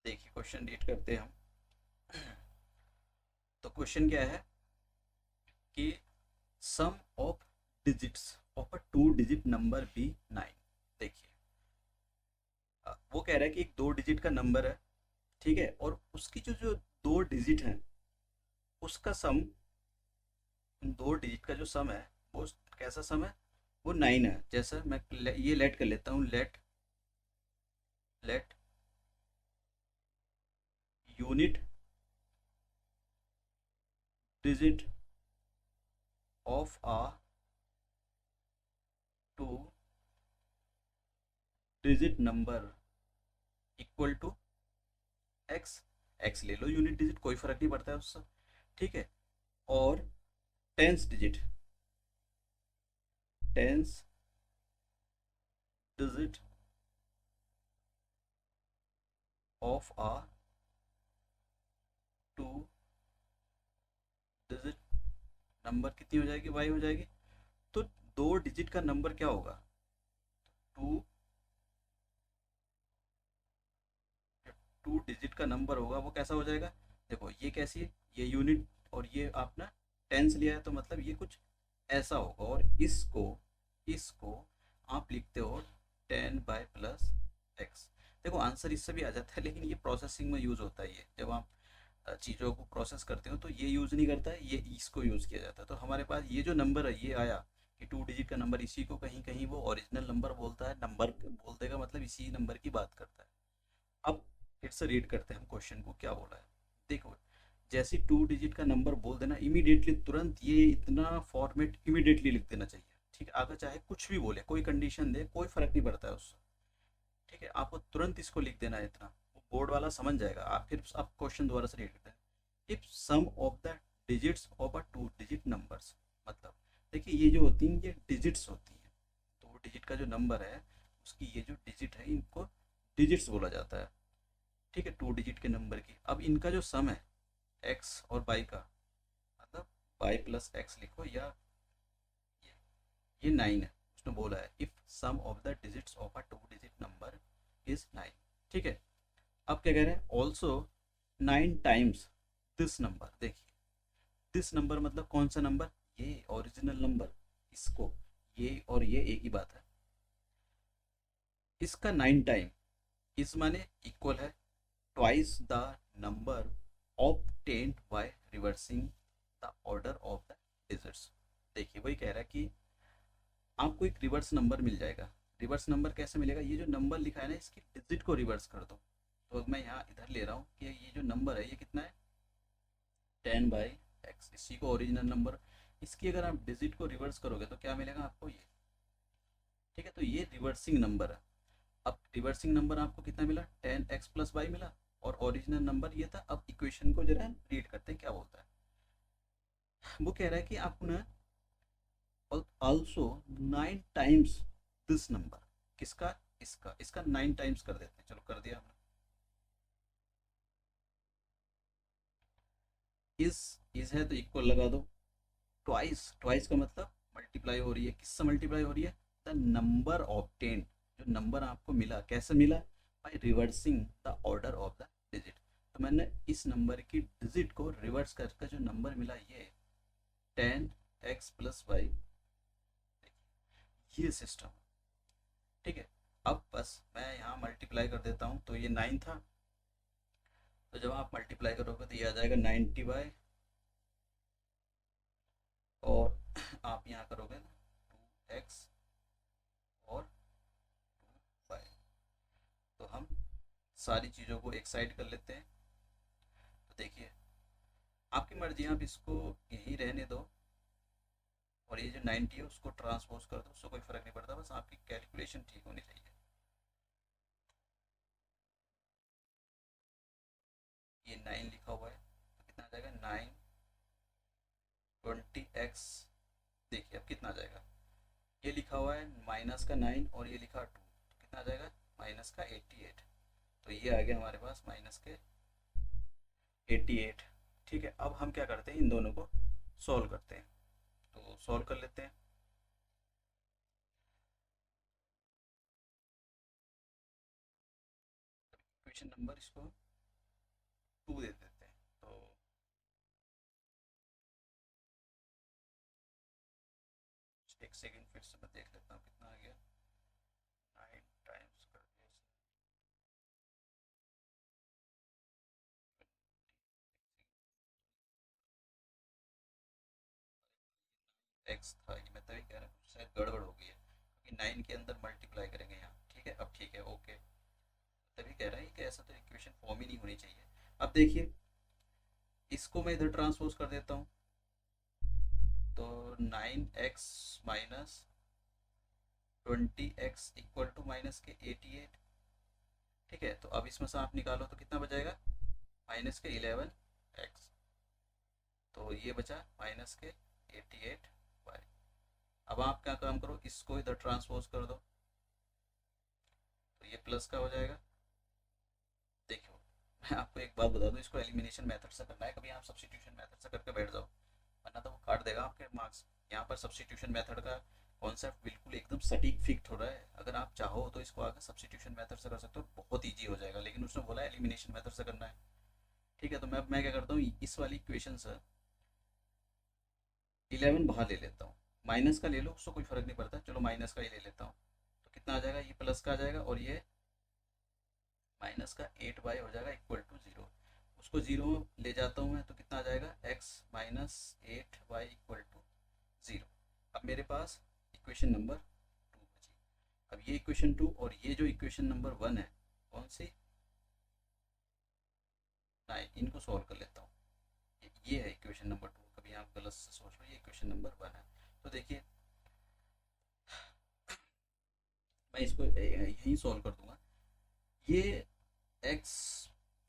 देखिए क्वेश्चन रीड करते हैं हम। तो क्वेश्चन क्या है कि sum of digits of a 2 digit number be 9। देखिए वो कह रहा है कि एक 2 डिजिट का नंबर है, ठीक है, और उसकी जो जो 2 डिजिट है उसका सम, 2 डिजिट का जो सम है वो कैसा सम है, वो 9 है। जैसा मैं ये लेट कर लेता हूँ, let let unit digit of a 2 digit number equal to x. X ले लो यूनिट डिजिट, कोई फर्क नहीं पड़ता है उससे, ठीक है। और tens digit, tens digit of a 2 digit number कितनी हो जाएगी, वाई हो जाएगी। तो 2 डिजिट का नंबर क्या होगा, टू 2 डिजिट का नंबर होगा वो कैसा हो जाएगा। देखो ये कैसी है, ये यूनिट और ये आपने टेंस लिया है, तो मतलब ये कुछ ऐसा होगा। और इसको इसको आप लिखते हो 10/+x। देखो आंसर इससे भी आ जाता है, लेकिन ये प्रोसेसिंग में यूज़ होता है। ये जब आप चीज़ों को प्रोसेस करते हो तो ये यूज़ नहीं करता है, ये इसको यूज़ किया जाता है। तो हमारे पास ये जो नंबर है ये आया कि 2 डिजिट का नंबर, इसी को कहीं कहीं वो ओरिजिनल नंबर बोलता है। नंबर बोल देगा मतलब इसी नंबर की बात करता है। अब फिर से रीड करते हैं हम क्वेश्चन को क्या बोला है। देखो जैसे 2 डिजिट का नंबर बोल देना, इमीडिएटली तुरंत ये इतना फॉर्मेट इमीडिएटली लिख देना चाहिए, ठीक है। आगे चाहे कुछ भी बोले, कोई कंडीशन दे, कोई फर्क नहीं पड़ता है उससे, ठीक है। आपको तुरंत इसको लिख देना है इतना, वो बोर्ड वाला समझ जाएगा। आप फिर आप क्वेश्चन दोबारा से रीड करते हैं। If sum of the digits of a 2 digit numbers, मतलब देखिए ये जो होती हैं ये डिजिट्स होती हैं। 2 डिजिट का जो नंबर है उसकी ये जो डिजिट है इनको डिजिट्स बोला जाता है, ठीक है, 2 डिजिट के नंबर की। अब इनका जो सम है एक्स और बाई का, मतलब y+x लिखो, या ये 9 है। उसने बोला है if sum of the digits of a 2 digit number is 9, ठीक है। अब क्या कह रहे हैं, ऑल्सो 9 टाइम्स दिस नंबर। देखिए दिस नंबर मतलब कौन सा नंबर, ये ओरिजिनल नंबर, इसको, ये और ये एक ही बात है। इसका 9 टाइम, इस माने इक्वल है twice the number obtained by reversing the order of the digits। देखिए वही कह रहा है कि आपको एक रिवर्स नंबर मिल जाएगा। रिवर्स नंबर कैसे मिलेगा, ये जो नंबर लिखा है ना इसकी डिजिट को रिवर्स कर दो। तो मैं यहाँ इधर ले रहा हूँ कि ये जो नंबर है ये कितना है 10/x, इसी को ओरिजिनल नंबर, इसकी अगर आप डिजिट को रिवर्स करोगे तो क्या मिलेगा आपको, ये, ठीक है। तो ये रिवर्सिंग नंबर है। अब रिवर्सिंग नंबर आपको कितना मिला, 10x+y मिला, और ओरिजिनल नंबर ये था। अब इक्वेशन को जरा रीड करते हैं क्या बोलता है। वो कह रहा है कि आपको ना ऑल्सो 9 टाइम्स दिस नंबर, किसका, इसका, इसका 9 टाइम्स कर देते हैं। चलो कर दिया हमने। इस है तो इक्वल लगा दो, ट्वाइस, ट्वाइस का मतलब मल्टीप्लाई हो रही है, किससे मल्टीप्लाई हो रही है, द नंबर ऑब्टेन, जो नंबर आपको मिला कैसे मिला, by reversing the order of the digit. तो मैंने इस नंबर की डिजिट को रिवर्स करके जो नंबर मिला ये 10x+y, ये सिस्टम, ठीक है। अब बस मैं यहाँ मल्टीप्लाई कर देता हूँ, तो ये 9 था, तो जब आप मल्टीप्लाई करोगे तो ये आ जाएगा 90/, और आप यहाँ करोगे ना 2x और 2y। तो हम सारी चीज़ों को एक साइड कर लेते हैं। तो देखिए आपकी मर्जी, आप इसको यहीं रहने दो, और ये जो 90 है उसको ट्रांसपोज कर दो, उससे कोई फ़र्क नहीं पड़ता, बस आपकी कैलकुलेशन ठीक होनी चाहिए। ये 9 लिखा हुआ है तो कितना आ जाएगा, 9 20x। देखिए अब कितना आ जाएगा, ये लिखा हुआ है -9 और ये लिखा 2, तो कितना आ जाएगा -88। तो ये आ गया हमारे पास -88, ठीक है। अब हम क्या करते हैं, इन दोनों को सॉल्व करते हैं। तो सॉल्व कर लेते हैं। क्वेश्चन नंबर इसको एक सेकंड फिर से मैं देख लेता हूँ कितना आ गया। 9 टाइम्स कर दिया एक्स था, ये मैं तभी कह रहा हूँ शायद गड़बड़ हो गई है, क्योंकि 9 के अंदर मल्टीप्लाई करेंगे यहाँ। ठीक है, अब ठीक है, ओके। तभी कह रहा है कि ऐसा तो इक्वेशन फॉर्म ही नहीं होनी चाहिए। अब देखिए, इसको मैं इधर ट्रांसपोज कर देता हूँ, तो 9x minus 20x equal to minus के 88। ठीक है, तो अब इसमें से आप निकालो तो कितना बचेगा, माइनस के 11x, तो ये बचा माइनस के 88y। अब आप क्या काम करो, इसको इधर ट्रांसपोज कर दो, तो ये प्लस का हो जाएगा। देखो, मैं आपको एक बात बता दूं, इसको एलिमिनेशन मेथड से करना है, कभी आप सब्स्टिट्यूशन मेथड से करके बैठ जाओ, वरना तो वो काट देगा आपके मार्क्स। यहाँ पर सब्स्टिट्यूशन मेथड का कॉन्सेप्ट बिल्कुल एकदम सटीक फिक्स हो रहा है। अगर आप चाहो तो इसको आगे सब्स्टिट्यूशन मेथड से कर सकते हो, बहुत ईजी हो जाएगा, लेकिन उसने बोला एलिमिनेशन मेथड से करना है। ठीक है, तो मैं क्या करता हूँ, इस वाली इक्वेशन से 11 बाहर ले लेता हूँ, माइनस का ले लो उसको कोई फर्क नहीं पड़ता, चलो माइनस का ही ले लेता हूँ। तो कितना आ जाएगा, ये प्लस का आ जाएगा और ये माइनस का 8y हो जाएगा इक्वल टू 0। उसको 0 ले जाता हूँ मैं, तो कितना आ जाएगा, x minus 8y equal to 0। अब मेरे पास इक्वेशन नंबर 2 बची। अब ये इक्वेशन 2 और ये जो इक्वेशन नंबर 1 है, कौन सी, 9, इनको सॉल्व कर लेता हूँ। ये है इक्वेशन नंबर 2, कभी आप गलत से सोच लो, ये इक्वेशन नंबर 1 है। तो देखिए, मैं इसको यहीं सॉल्व कर दूंगा। ये एक्स,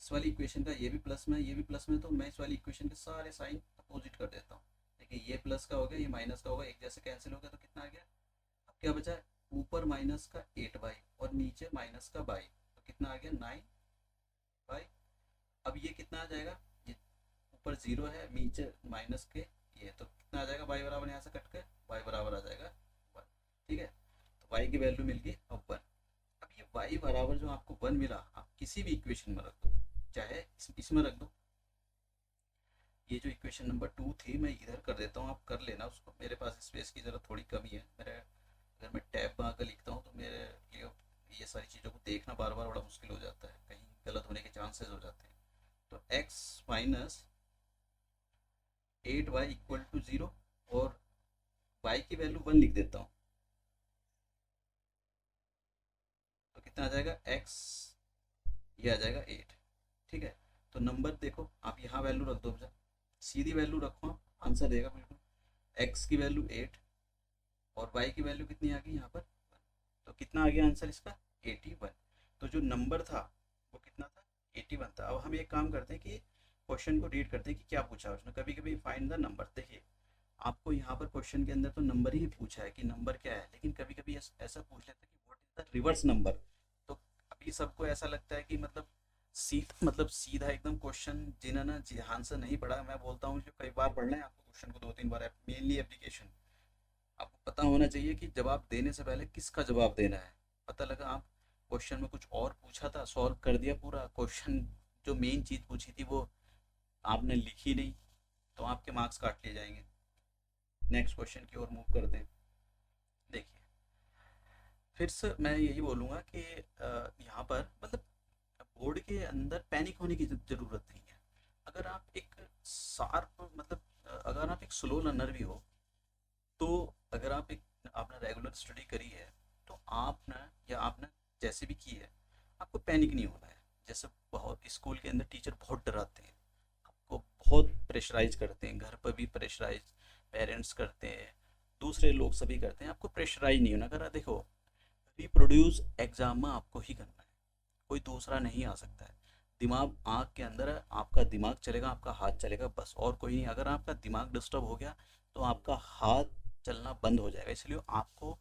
इस वाली इक्वेशन का ये भी प्लस में, ये भी प्लस में, तो मैं इस वाली इक्वेशन के सारे साइन अपोजिट कर देता हूँ। देखिए, ये प्लस का हो गया, ये माइनस का होगा, एक जैसे कैंसिल हो गया, तो कितना आ गया, अब क्या बचा है, ऊपर माइनस का 8y और नीचे माइनस का बाई, तो कितना आ गया 9y। अब ये कितना आ जाएगा, ये ऊपर 0 है, नीचे माइनस के ये, तो कितना आ जाएगा, y बराबर यहाँ से कट के y बराबर आ जाएगा 1। ठीक है, तो y की वैल्यू मिल गई अब 1। अब ये y बराबर जो आपको 1 मिला, आप किसी भी इक्वेशन में रख दो, चाहे इसमें रख दो। ये जो इक्वेशन नंबर 2 थी, मैं इधर कर देता हूँ, आप कर लेना उसको, मेरे पास स्पेस की ज़रा थोड़ी कमी है। मेरे अगर मैं टैब में आकर लिखता हूँ तो मेरे लिए ये सारी चीज़ों को देखना बार बार बड़ा मुश्किल हो जाता है, कहीं गलत होने के चांसेस हो जाते हैं। तो x minus 8y equal to 0 और y की वैल्यू 1 लिख देता हूँ, तो कितना आ जाएगा, x, ये आ जाएगा 8। ठीक है, तो नंबर देखो, आप यहाँ वैल्यू रख दो, सीधी वैल्यू रखो, आंसर देगा बिल्कुल। x की वैल्यू 8 और y की वैल्यू कितनी आ गई यहाँ पर, तो कितना आ गया आंसर इसका, 81। तो जो नंबर था वो कितना था, 81 था। अब हम एक काम करते हैं कि क्वेश्चन को रीड करते हैं कि क्या पूछा है उसने। कभी कभी फाइंड द नंबर, देखिए आपको यहाँ पर क्वेश्चन के अंदर तो नंबर ही पूछा है कि नंबर क्या है, लेकिन कभी कभी ऐसा पूछ लेता है कि what is the reverse number. तो अभी सबको ऐसा लगता है कि मतलब सीधा एकदम क्वेश्चन, जिन्हें ना ध्यान से नहीं पढ़ा, मैं बोलता हूँ जो कई बार पढ़ना है आपको क्वेश्चन को 2-3 बार, मेनली एप्लीकेशन, आपको पता होना चाहिए कि जवाब देने से पहले किसका जवाब देना है। पता लगा आप क्वेश्चन में कुछ और पूछा था, सॉल्व कर दिया पूरा क्वेश्चन, जो मेन चीज़ पूछी थी वो आपने लिखी नहीं, तो आपके मार्क्स काट लिए जाएंगे। नेक्स्ट क्वेश्चन की ओर मूव करते हैं। देखिए, फिर से मैं यही बोलूँगा कि यहाँ पर मतलब बोर्ड के अंदर पैनिक होने की ज़रूरत नहीं है। अगर आप एक शार्प अगर आप एक स्लो लर्नर भी हो, तो अगर आप एक आपने रेगुलर स्टडी करी है, तो आपने या आपने जैसे भी की है, आपको पैनिक नहीं होना है। जैसे बहुत स्कूल के अंदर टीचर बहुत डराते हैं, आपको बहुत प्रेशराइज करते हैं, घर पर भी प्रेशराइज पेरेंट्स करते हैं, दूसरे लोग सभी करते हैं, आपको प्रेशराइज नहीं होना। अगर देखो, रिप्रोड्यूस एग्जाम में आपको ही करना है, कोई दूसरा नहीं आ सकता है। दिमाग आँख के अंदर है, आपका दिमाग चलेगा, आपका हाथ चलेगा, बस और कोई नहीं। अगर आपका दिमाग डिस्टर्ब हो गया तो आपका हाथ चलना बंद हो जाएगा, इसलिए आपको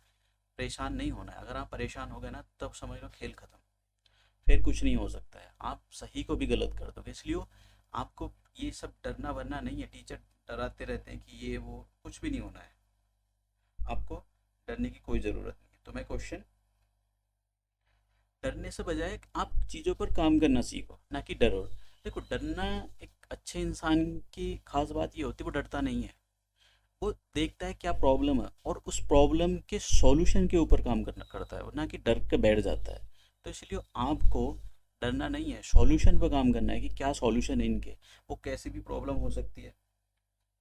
परेशान नहीं होना है। अगर आप परेशान हो गए ना, तब समझ लो खेल खत्म, फिर कुछ नहीं हो सकता है, आप सही को भी गलत कर दोगे। इसलिए आपको ये सब डरना वरना नहीं है, टीचर डराते रहते हैं कि ये वो, कुछ भी नहीं होना है, आपको डरने की कोई ज़रूरत नहीं है। तो मैं क्वेश्चन, डरने से बजाय आप चीज़ों पर काम करना सीखो, ना कि डरो। देखो, डरना एक अच्छे इंसान की खास बात ये होती है, वो डरता नहीं है। वो देखता है क्या प्रॉब्लम है और उस प्रॉब्लम के सॉल्यूशन के ऊपर काम करना करता है, ना कि डर के बैठ जाता है। तो इसलिए आपको डरना नहीं है, सॉल्यूशन पर काम करना है कि क्या सॉल्यूशन है इनके, वो कैसी भी प्रॉब्लम हो सकती है।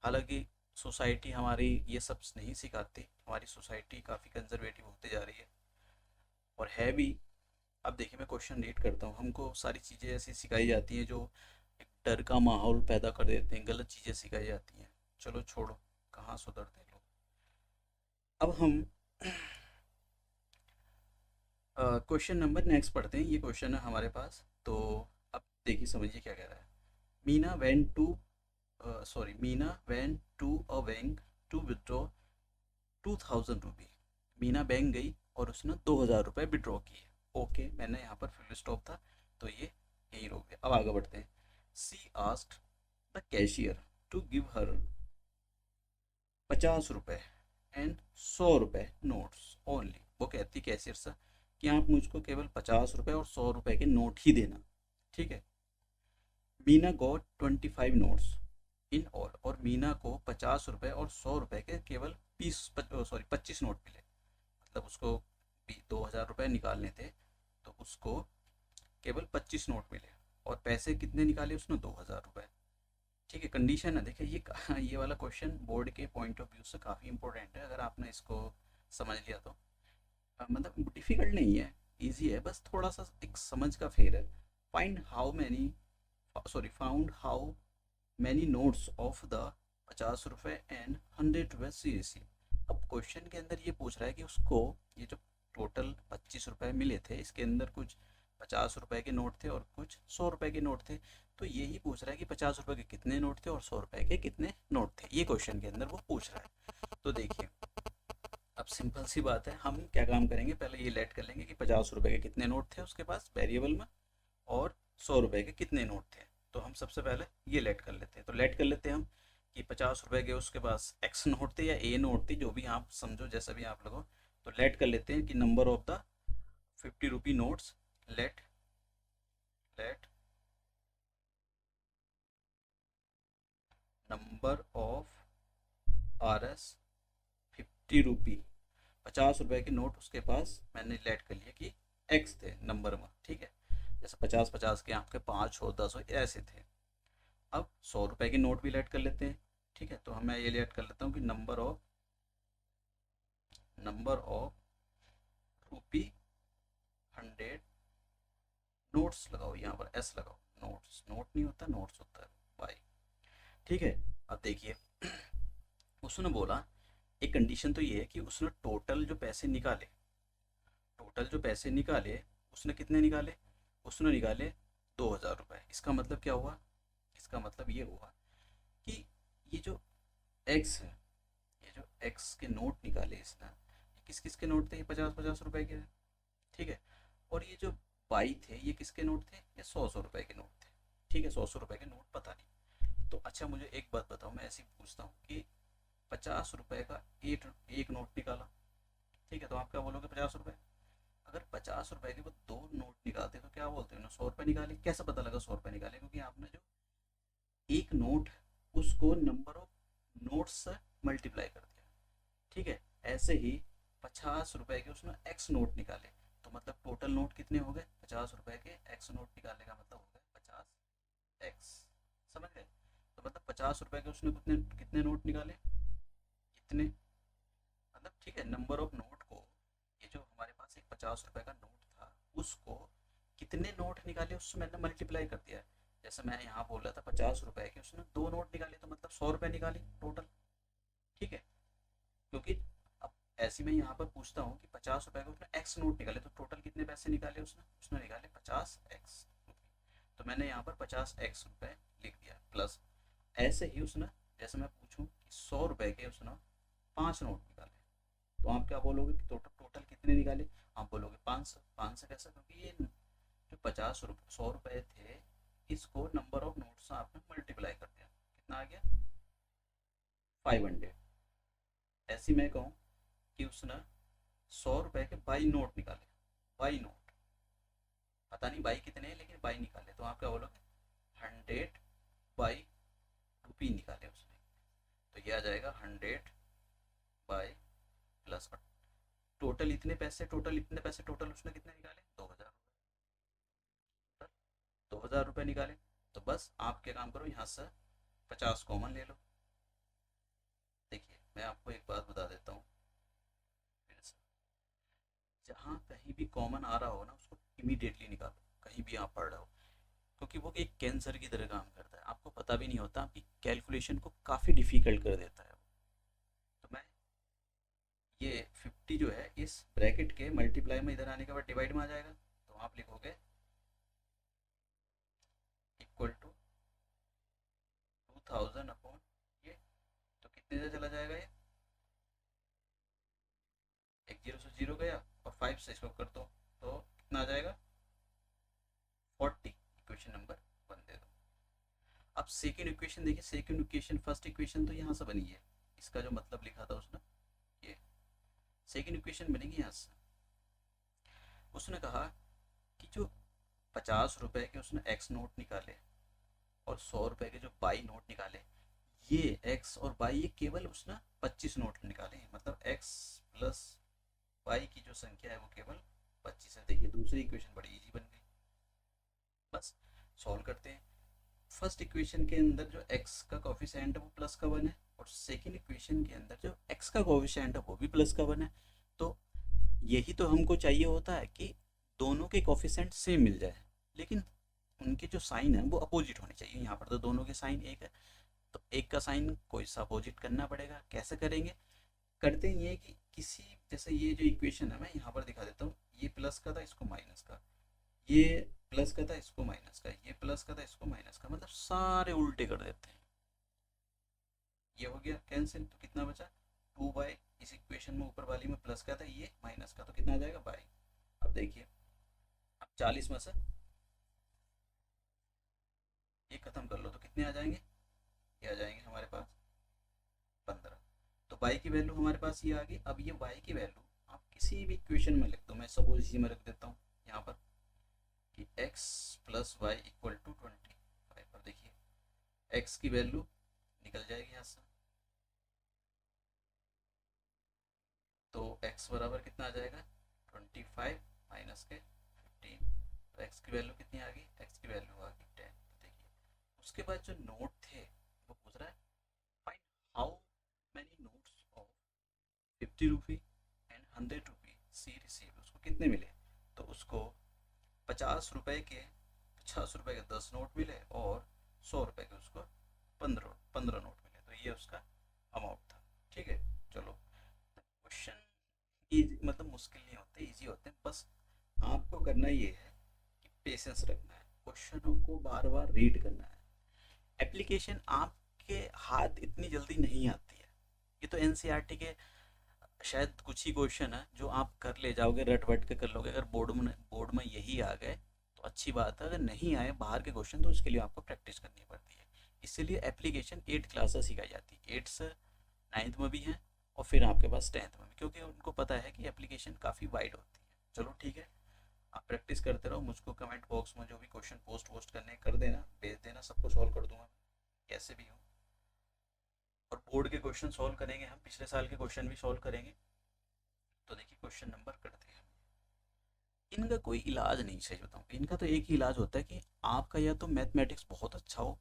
हालांकि सोसाइटी हमारी ये सब नहीं सिखाती, हमारी सोसाइटी काफ़ी कंजर्वेटिव होते जा रही है और है भी। अब देखिए मैं क्वेश्चन रीड करता हूँ। हमको सारी चीज़ें ऐसी सिखाई जाती हैं जो एक डर का माहौल पैदा कर देते हैं, गलत चीज़ें सिखाई जाती हैं। चलो छोड़ो, कहाँ सुधरते लोग। अब हम क्वेश्चन नंबर नेक्स्ट पढ़ते हैं। ये क्वेश्चन है हमारे पास, तो अब देखिए समझिए क्या कह रहा है। Meena went to Meena went to a bank to withdraw 2000 rupee. Meena bank गई और उसने 2000 रुपये विड्रॉ किए। ओके, मैंने यहाँ पर फुल स्टॉप था, तो ये यही रोक गया। अब आगे बढ़ते हैं। She asked the cashier to give her 50 रुपये एंड 100 रुपये नोट्स ओनली। वो कहती कैशियर से कि आप मुझको केवल 50 रुपये और 100 रुपये के नोट ही देना, ठीक है। Meena got 25 notes in all, और मीना को 50 रुपये और 100 रुपये के केवल 25 नोट मिले। मतलब उसको 2000 रुपये निकालने थे, तो उसको केवल 25 नोट मिले। और पैसे कितने निकाले उसने? 2000 रुपये। ठीक है, कंडीशन है। देखिए ये वाला क्वेश्चन बोर्ड के पॉइंट ऑफ व्यू से काफ़ी इंपॉर्टेंट है, अगर आपने इसको समझ लिया तो। मतलब डिफिकल्ट नहीं है, इजी है, बस थोड़ा सा एक समझ का फेर है। Found how many notes of the 50 रुपये एंड 100 रुपये सीरियसली। अब क्वेश्चन के अंदर ये पूछ रहा है कि उसको ये जो टोटल 25 रुपये मिले थे, इसके अंदर कुछ 50 रुपये के नोट थे और कुछ 100 रुपये के नोट थे। तो यही पूछ रहा है कि 50 रुपये के कितने नोट थे और 100 रुपये के कितने नोट थे, ये क्वेश्चन के अंदर वो पूछ रहा है। तो देखिए अब सिंपल सी बात है, हम क्या काम करेंगे, पहले ये लेट कर लेंगे कि 50 रुपये के कितने नोट थे उसके पास वेरिएबल में और 100 रुपये के कितने नोट थे। तो हम सबसे पहले ये लेट कर लेते हैं। तो लेट कर लेते हैं हम कि 50 रुपये के उसके पास एक्स नोट थे या ए नोट थी, जो भी आप समझो, जैसा भी आप लोगों। तो लेट कर लेते हैं कि number of the 50 rupee notes, let let number of R S 50 rupee, 50 रुपये के नोट उसके पास मैंने लेट कर लिया कि एक्स थे नंबर में, ठीक है। जैसे 50-50 के आपके 5 हो 10 हो ऐसे थे। अब 100 रुपये के नोट भी लेट कर लेते हैं, ठीक है। तो मैं ये लेट कर लेता हूँ कि नंबर ऑफ रुपी 100 नोट्स लगाओ, यहाँ पर एस लगाओ। नोट्स, नोट नहीं होता, नोट्स होता है बाई, ठीक है। अब देखिए उसने बोला, एक कंडीशन तो ये है कि उसने टोटल जो पैसे निकाले, उसने कितने निकाले? उसने निकाले 2000 रुपये। इसका मतलब क्या हुआ? इसका मतलब ये हुआ कि ये जो एक्स है, ये जो एक्स के नोट निकाले इसने, ये किस किस के नोट थे? ये 50-50 रुपए के, ठीक है। और ये जो बाई थे, ये किसके नोट थे? ये 100-100 रुपए के नोट थे, ठीक है। 100-100 रुपए के नोट पता नहीं। तो अच्छा मुझे एक बात बताओ, मैं ऐसे ही पूछता हूँ कि 50 रुपए का एक नोट निकाला, ठीक है। तो आप क्या बोलोगे? 50 रुपए। अगर 50 रुपए के वो दो नोट निकालते तो क्या बोलते हैं? 100 रुपए निकाले। कैसे पता लगा 100 रुपए निकाले? क्योंकि आपने जो एक नोट उसको नंबर ऑफ नोट्स से मल्टीप्लाई कर दिया, ठीक है। ऐसे ही 50 रुपए के उसने एक्स नोट निकाले, तो मतलब टोटल नोट कितने हो गए? 50 रुपए के एक्स नोट निकालने का मतलब हो गए 50 एक्स। समझ गए? तो मतलब 50 रुपए के उसने कितने कितने नोट निकाले? इतने। मतलब ठीक है, नंबर ऑफ नोट को, ये जो हमारे पास एक 50 रुपए का नोट था, उसको कितने नोट निकाले उससे मैंने मल्टीप्लाई कर दिया। जैसे मैं यहाँ बोल रहा था 50 रुपए के उसने दो नोट निकाले, तो मतलब 100 रुपए निकाले टोटल, ठीक है। क्योंकि अब ऐसे में यहाँ पर पूछता हूँ कि 50 रुपए के उसने एक्स नोट निकाले, तो टोटल कितने पैसे निकाले उसने? उसने निकाले 50 एक्स। तो मैंने यहाँ पर 50 एक्स रुपए लिख दिया प्लस। ऐसे ही उसने, जैसे मैं पूछूं कि 100 रुपए के उसने 5 नोट निकाले, तो आप क्या बोलोगे कि टोटल टोटल कितने निकाले? आप बोलोगे 500। 500 कैसे? क्योंकि ये जो 100 रुपए थे, इसको नंबर ऑफ नोट से आपने मल्टीप्लाई कर दिया। कितना आ गया? 500। ऐसी मैं कहूँ कि उसने 100 रुपए के बाई नोट निकाले, बाई नोट, पता नहीं बाई कितने हैं लेकिन बाई निकाले, तो आप क्या बोलोगे? 100 बाई रुपी निकाले उसने, तो ये आ जाएगा 100 टोटल इतने पैसे, टोटल इतने पैसे, टोटल उसने कितने निकाले, 2000, 2000 रुपये निकाले। तो बस आप क्या काम करो, यहाँ से 50 कॉमन ले लो। देखिए मैं आपको एक बात बता देता हूँ फिर से, जहाँ कहीं भी कॉमन आ रहा हो ना उसको इमीडिएटली निकालो, कहीं भी आप पढ़ रहे हो, क्योंकि वो एक कैंसर की तरह काम करता है, आपको पता भी नहीं होता, आपकी कैलकुलेशन को काफ़ी डिफिकल्ट कर देता है। तो मैं ये 50 जो है इस ब्रैकेट के मल्टीप्लाई में इधर आने के बाद डिवाइड में आ जाएगा, तो आप लिखोगे इक्वल टू 2000 अपॉन ये, तो कितने से चला जाएगा ये, एक जीरो से जीरो गया और 5 से इसको कर दो तो कितना आ जाएगा 40। इक्वेशन नंबर 1 दे दो। अब सेकेंड इक्वेशन देखिए, सेकेंड इक्वेशन फर्स्ट इक्वेशन तो यहाँ से बनी है, इसका जो मतलब लिखा था उसने, ये सेकेंड इक्वेशन बनेगी यहाँ से। उसने कहा कि जो 50 रुपए के उसने एक्स नोट निकाले और 100 रुपए के जो बाई नोट निकाले, ये एक्स और बाई ये केवल उसने 25 नोट निकाले हैं, मतलब एक्स प्लस बाई की जो संख्या है वो केवल 25 है। देखिए दूसरी इक्वेशन बड़ी इजी बन गई। बस सॉल्व करते हैं। फर्स्ट इक्वेशन के अंदर जो x का कोफिशिएंट है वो प्लस का 1 है, और सेकेंड इक्वेशन के अंदर जो x का कोफिशिएंट है वो भी प्लस का 1 है। तो यही तो हमको चाहिए होता है कि दोनों के कोफिशिएंट सेम मिल जाए, लेकिन उनके जो साइन है वो अपोजिट होने चाहिए। यहाँ पर तो दोनों के साइन एक है, तो एक का साइन कोई सा अपोजिट करना पड़ेगा। कैसे करेंगे, करते ही ये कि किसी, जैसे ये जो इक्वेशन है मैं यहाँ पर दिखा देता हूँ, ये प्लस का था इसको माइनस का, ये प्लस का था इसको माइनस का, ये प्लस का था इसको माइनस का, मतलब सारे उल्टे कर देते हैं। ये हो गया कैंसिल, तो कितना बचा 2 बाई, इस इक्वेशन में ऊपर वाली में प्लस का था, ये माइनस का, तो कितना आ जाएगा बाई। अब देखिए, अब 40 में से ये खत्म कर लो तो कितने आ जाएंगे, ये आ जाएंगे हमारे पास 15। तो बाई की वैल्यू हमारे पास ये आ गई। अब ये बाई की वैल्यू आप किसी भी इक्वेशन में लिख दो, मैं सपोज इसी में रख देता हूँ यहाँ पर कि x plus y equal to 25। और देखिए x की वैल्यू निकल जाएगी यहाँ से, तो x बराबर कितना आ जाएगा 25 माइनस के 15, तो x की वैल्यू कितनी आ गई, x की वैल्यू आ गई 10। तो देखिए उसके बाद जो नोट थे वो पूछ रहा है find how many notes of 50 rupee and 100 rupee she receive, उसको कितने मिले, तो उसको 50 रुपए के 50 रुपए के 10 नोट मिले और 100 रुपए के उसको 15 नोट मिले, तो ये उसका अमाउंट था। ठीक है, चलो क्वेश्चन मतलब मुश्किल नहीं होते, इजी होते हैं। बस आपको करना ये है कि पेशेंस रखना है, क्वेश्चनों को बार बार रीड करना है। एप्लीकेशन आपके हाथ इतनी जल्दी नहीं आती है, ये तो एनसीईआरटी के शायद कुछ ही क्वेश्चन है जो आप कर ले जाओगे, रट वट के कर लोगे। अगर बोर्ड में यही आ गए तो अच्छी बात है, अगर नहीं आए बाहर के क्वेश्चन तो उसके लिए आपको प्रैक्टिस करनी पड़ती है। इसीलिए एप्लीकेशन 8 क्लास से सिखाई जाती है, 8 से 9th में भी है और फिर आपके पास 10th में भी, क्योंकि उनको पता है कि एप्लीकेशन काफ़ी वाइड होती है। चलो ठीक है, आप प्रैक्टिस करते रहो, मुझको कमेंट बॉक्स में जो भी क्वेश्चन पोस्ट करने कर देना, भेज देना, सबको सॉल्व कर दूंगा कैसे भी हो। और बोर्ड के क्वेश्चन सॉल्व करेंगे हम, पिछले साल के क्वेश्चन भी सॉल्व करेंगे। तो देखिए क्वेश्चन नंबर करते हैं। इनका कोई इलाज नहीं, सही बताऊँ, इनका तो एक ही इलाज होता है कि आपका या तो मैथमेटिक्स बहुत अच्छा हो,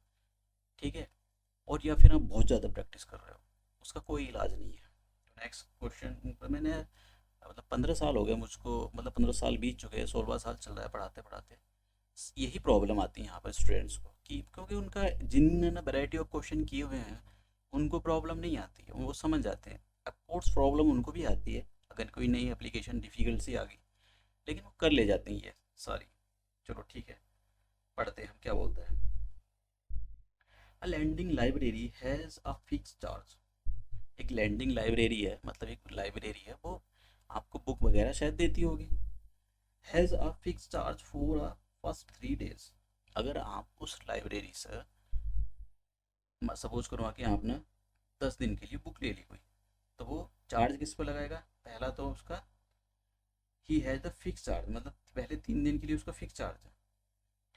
ठीक है, और या फिर आप बहुत ज़्यादा प्रैक्टिस कर रहे हो, उसका कोई इलाज नहीं है। नेक्स्ट क्वेश्चन, मैंने मतलब 15 साल हो गए मुझको, मतलब 15 साल बीत चुके हैं, 16वां साल चल रहा है पढ़ाते पढ़ाते। यही प्रॉब्लम आती है यहाँ पर स्टूडेंट्स को कि क्योंकि उनका जिनने वैरायटी ऑफ क्वेश्चन किए हुए हैं उनको प्रॉब्लम नहीं आती है, वो समझ जाते हैं। अब कोर्स प्रॉब्लम उनको भी आती है अगर कोई नई एप्लीकेशन डिफिकल्ट सी आ गई, लेकिन वो कर ले जाते हैं ये सारी। चलो ठीक है, पढ़ते हैं हम क्या बोलते हैं। A lending library has a fix charge. एक लैंडिंग लाइब्रेरी है, मतलब एक लाइब्रेरी है, वो आपको बुक वगैरह शायद देती होगी। Has a fix charge for a first 3 days। अगर आप उस लाइब्रेरी से, सपोज करो कि आपने 10 दिन के लिए बुक ले ली कोई, तो वो चार्ज किस पर लगाएगा, पहला तो उसका he has the fix charge, मतलब पहले 3 दिन के लिए उसका फिक्स चार्ज है,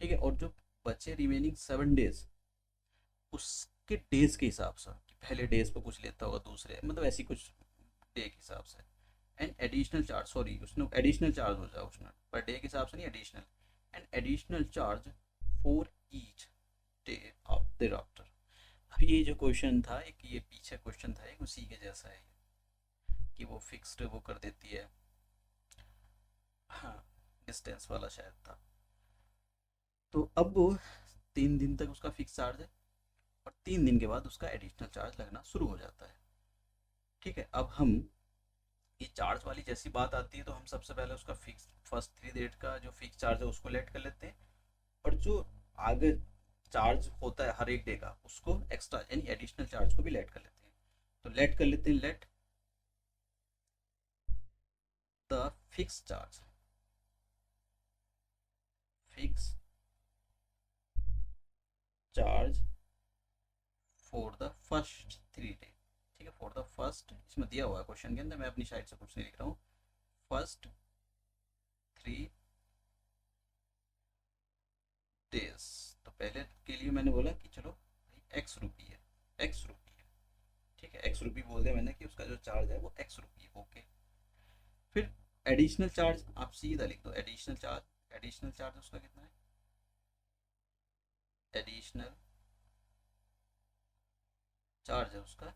ठीक है। और जो बचे रिमेनिंग 7 days, उसके डेज के हिसाब से कि पहले डेज पर कुछ लेता होगा, दूसरे मतलब ऐसी कुछ डे के हिसाब से, एंड एडिशनल चार्ज, सॉरी उसने एडिशनल चार्ज हो जाए, उसने पर डे के हिसाब से नहीं, additional, and additional charge for each day thereafter. अब ये जो क्वेश्चन था, एक ये पीछे क्वेश्चन था एक उसी के जैसा है कि वो फिक्स्ड वो कर देती है, हाँ डिस्टेंस वाला शायद था। तो अब वो 3 दिन तक उसका फिक्स चार्ज है और 3 दिन के बाद उसका एडिशनल चार्ज लगना शुरू हो जाता है। ठीक है, अब हम ये चार्ज वाली जैसी बात आती है तो हम सबसे पहले उसका फिक्स फर्स्ट 3 डेट का जो फिक्स चार्ज है उसको लेट कर लेते हैं, और जो आगे चार्ज होता है हर एक डे का उसको एक्स्ट्रा यानी एडिशनल चार्ज को भी लेट कर लेते हैं। तो लेट कर लेते हैं, let the fix charge, fix charge for the first 3 day. ठीक है, फॉर द फर्स्ट, इसमें दिया हुआ है क्वेश्चन के अंदर, मैं अपनी साइड से कुछ नहीं लिख रहा हूँ, फर्स्ट 3 डेज। तो पहले के लिए मैंने बोला कि चलो एक्स रुपी है, एक्स रुपी है, ठीक है एक्स रुपी बोल दिया मैंने कि उसका जो चार्ज है वो एक्स रुपी है, ओके। फिर एडिशनल चार्ज आप सीधा लिख दो, एडिशनल चार्ज, एडिशनल चार्ज उसका कितना है, एडिशनल चार्ज है उसका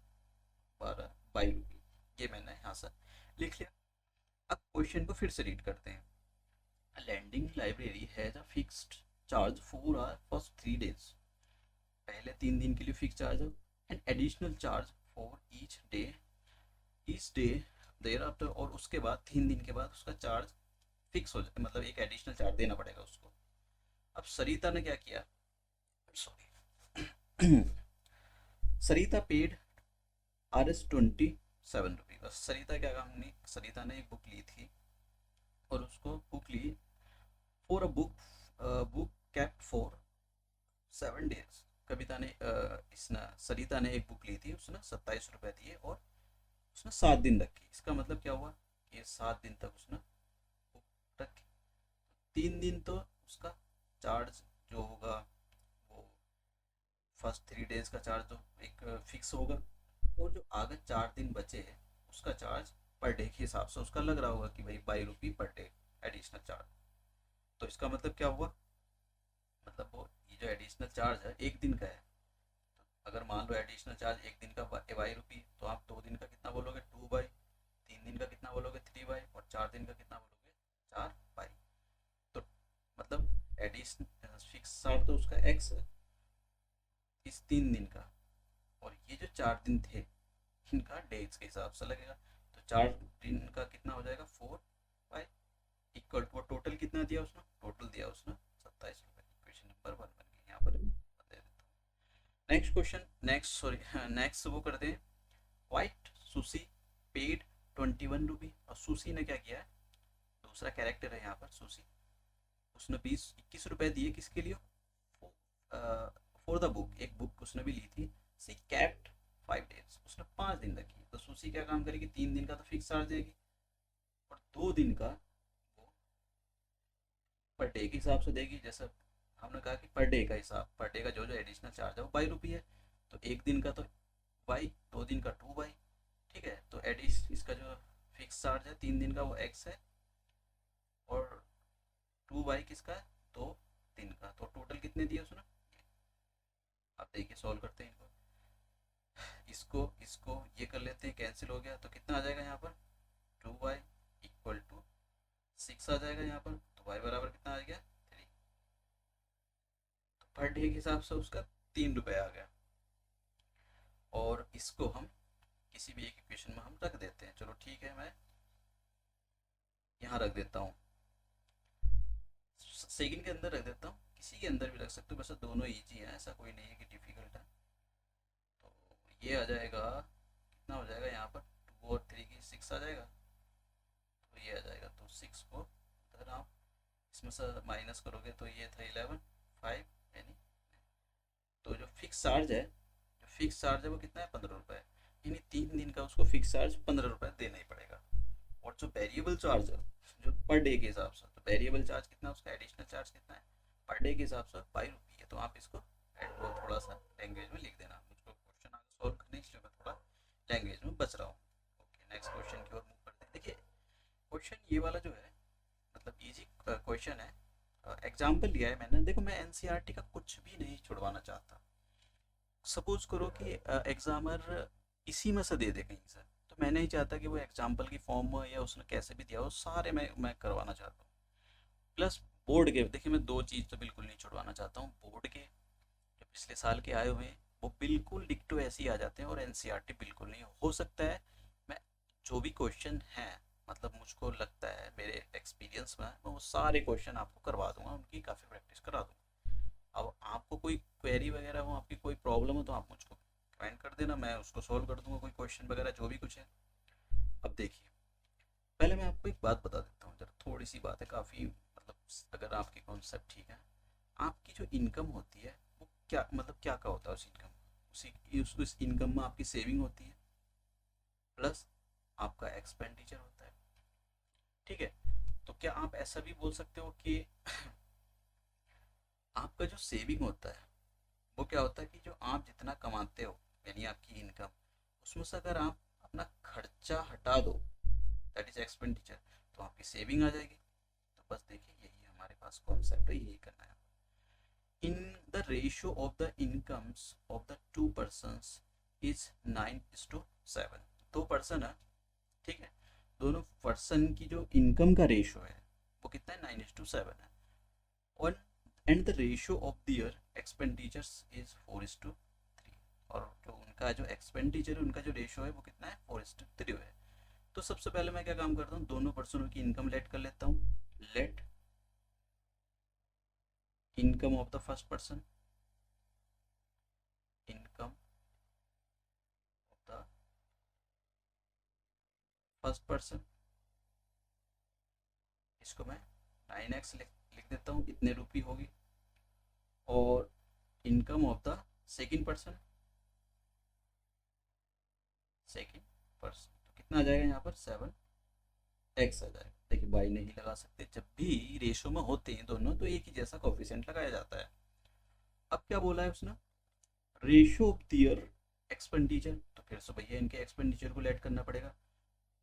12 22 रुपी, ये मैंने यहाँ से लिख लिया। अब क्वेश्चन को फिर से रीड करते हैं। Lending library has a fixed charge for our first 3 days, पहले 3 दिन के लिए फिक्स चार्ज है, and additional charge for each day thereafter, और उसके बाद 3 दिन के बाद उसका चार्ज फिक्स हो जाए, मतलब एक एडिशनल चार्ज देना पड़ेगा उसको। अब सरिता ने क्या किया, सॉरी सरिता पेड Rs 27 रुपी। बस सरिता क्या काम नहीं, सरिता ने एक बुक ली थी और उसको बुक ली for a book, book kept for 7 days. Kavita ने इसने सरिता ने एक बुक ली थी, उसने 27 रुपये दिए और उसने 7 दिन रखी। इसका मतलब क्या हुआ कि 7 दिन तक उसने बुक रखी। 3 दिन तो उसका चार्ज जो होगा वो फर्स्ट 3 डेज का चार्ज तो एक फिक्स होगा, और जो आगे 4 दिन बचे हैं उसका चार्ज पर डे के हिसाब से उसका लग रहा होगा कि भाई 22 रुपी पर डे एडिशनल चार्ज। तो इसका मतलब क्या हुआ, मतलब वो ये जो एडिशनल चार्ज है 1 दिन का है, अगर मान लो एडिशनल चार्ज 1 दिन का 22 रुपी, तो आप 2 दिन का कितना बोलोगे 2 बाई, 3 दिन का कितना बोलोगे 3 बाई, और 4 दिन का कितना बोलोगे 4 बाई। तो मतलब एडिशनल फिक्स चार्ज तो उसका एक्स है इस 3 दिन का, और ये जो 4 दिन थे इनका डेज के हिसाब से लगेगा। तो 4 दिन का कितना हो जाएगा 4 बाई, इक्वल टू टोटल कितना दिया उसने, टोटल दिया उसने 27 रुपये। इक्वेशन नंबर 1 बन गई, यहाँ पर दे देता हूँ। Next question, next sorry next वो करते हैं। वाइट सुशी पेड 21 रुपी, और सुशी ने क्या किया है, दूसरा कैरेक्टर है यहाँ पर सुशी, उसने 21 रुपये दिए किसके लिए, फॉर द बुक, एक बुक उसने भी ली थी। सी कैप्ट 5 डेज, उसने 5 दिन रखी। तो सुशी क्या काम करेगी, 3 दिन का तो फिक्स चार्ज देगी और 2 दिन का वो पर डे के हिसाब से देगी। जैसा हमने कहा कि पर डे का हिसाब, पर डे का जो जो एडिशनल चार्ज है वो 22 रुपी है, तो 1 दिन का तो बाई, 2 दिन का 2 बाई। ठीक है, तो एडिश इसका जो फिक्स चार्ज है 3 दिन का वो एक्स है, और 2 बाई किसका है 2 दिन का। तो टोटल कितने दिए उसने, आप देखिए सॉल्व करते हैं इनको, इसको इसको ये कर लेते हैं, कैंसिल हो गया तो कितना आ जाएगा यहाँ पर 2y इक्वल टू 6 आ जाएगा यहाँ पर। तो y बराबर कितना आ गया 3। तो पर डे के हिसाब से उसका 3 रुपये आ गया, और इसको हम किसी भी एक इक्वेशन में हम रख देते हैं। चलो ठीक है, मैं यहाँ रख देता हूँ, सेकंड के अंदर रख देता हूँ, किसी के अंदर भी रख सकते हो, वैसे दोनों ईजी हैं, ऐसा कोई नहीं है कि डिफिकल्ट है। तो ये आ जाएगा, कितना हो जाएगा यहाँ पर 2 और 3 की 6 आ जाएगा, तो ये आ जाएगा। तो 6 को अगर आप इसमें से माइनस करोगे तो ये था 11 5 यानी, तो जो फिक्स चार्ज है, जो फिक्स चार्ज है वो कितना है 15 रुपये, यानी 3 दिन का उसको फिक्स चार्ज 15 रुपये देना ही पड़ेगा। और जो वेरिएबल चार्ज है जो पर डे के हिसाब से, तो वेरिएबल चार्ज कितना है उसका, एडिशनल चार्ज कितना है पर डे के हिसाब से 5 रुपये है। तो आप इसको वो थोड़ा सा लैंग्वेज में लिख देना, मुझको क्वेश्चन आगे सॉल्व करने इसलिए मैं थोड़ा लैंग्वेज में बच रहा हूँ। ओके, नेक्स्ट क्वेश्चन की ओर मूव करते हैं। देखिए ये वाला जो है मतलब इजी क्वेश्चन है। एग्जाम्पल लिया है मैंने। देखो मैं एनसीईआरटी का कुछ भी नहीं छुड़वाना चाहता। सपोज करो कि एग्जामर इसी में से दे दे कहीं से, तो मैं नहीं चाहता कि वो एग्जाम्पल की फॉर्म में या उसने कैसे भी दिया हो सारे मैं करवाना चाहता हूँ। प्लस बोर्ड के देखिए मैं दो चीज़ तो बिल्कुल नहीं छुड़वाना चाहता हूँ। बोर्ड के जो पिछले साल के आए हुए हैं वो बिल्कुल डिक्टो ऐसे ही आ जाते हैं, और एनसीईआरटी बिल्कुल नहीं। हो सकता है मैं जो भी क्वेश्चन हैं मतलब मुझको लगता है मेरे एक्सपीरियंस में मैं वो सारे क्वेश्चन आपको करवा दूंगा, उनकी काफ़ी प्रैक्टिस करा दूंगा। अब आपको कोई क्वेरी वगैरह हो, आपकी कोई प्रॉब्लम हो, तो आप मुझको कमेंट कर देना, मैं उसको सॉल्व कर दूंगा, कोई क्वेश्चन वगैरह जो भी कुछ है। अब देखिए पहले मैं आपको एक बात बता देता हूँ, जरा थोड़ी सी बात है काफ़ी मतलब अगर आपकी कॉन्सेप्ट ठीक है। आपकी जो इनकम होती है वो क्या मतलब क्या क्या होता है उस इनकम, उस इनकम में आपकी सेविंग होती है प्लस आपका एक्सपेंडिचर होता है। ठीक है, तो क्या आप ऐसा भी बोल सकते हो कि आपका जो सेविंग होता है वो क्या होता है कि जो आप जितना कमाते हो यानी आपकी इनकम, उसमें से अगर आप अपना खर्चा हटा दो दैट इज एक्सपेंडिचर, तो आपकी सेविंग आ जाएगी। तो बस देखिए यही हमारे पास कॉन्सेप्ट है, यही करना है। In the ratio of the incomes of the to persons is 9:7। दो पर्सन है, ठीक है, दोनों पर्सन की जो इनकम का रेशियो है वो कितना है, 9:7 है। और and the ratio of their expenditures is 4:3। और जो उनका जो एक्सपेंडिचर है उनका जो रेशियो है वो कितना है, 4:3 है। तो सबसे पहले मैं क्या काम करता हूँ, दोनों पर्सनों की इनकम लेट कर लेता हूँ। Let income of the first person, income of the first person, इसको मैं 9x लिख देता हूँ, इतने रुपये होगी। और income of the second person, second person तो कितना आ जाएगा यहाँ पर, 7x आ जाएगा। देखिए बाई नहीं लगा सकते, जब भी रेशो में होते हैं दोनों तो एक ही जैसा कोफिशिएंट लगाया जाता है। अब क्या बोला है उसने, रेशियो ऑफ दियर एक्सपेंडिचर, तो फिर से भैया इनके एक्सपेंडिचर को लेट करना पड़ेगा।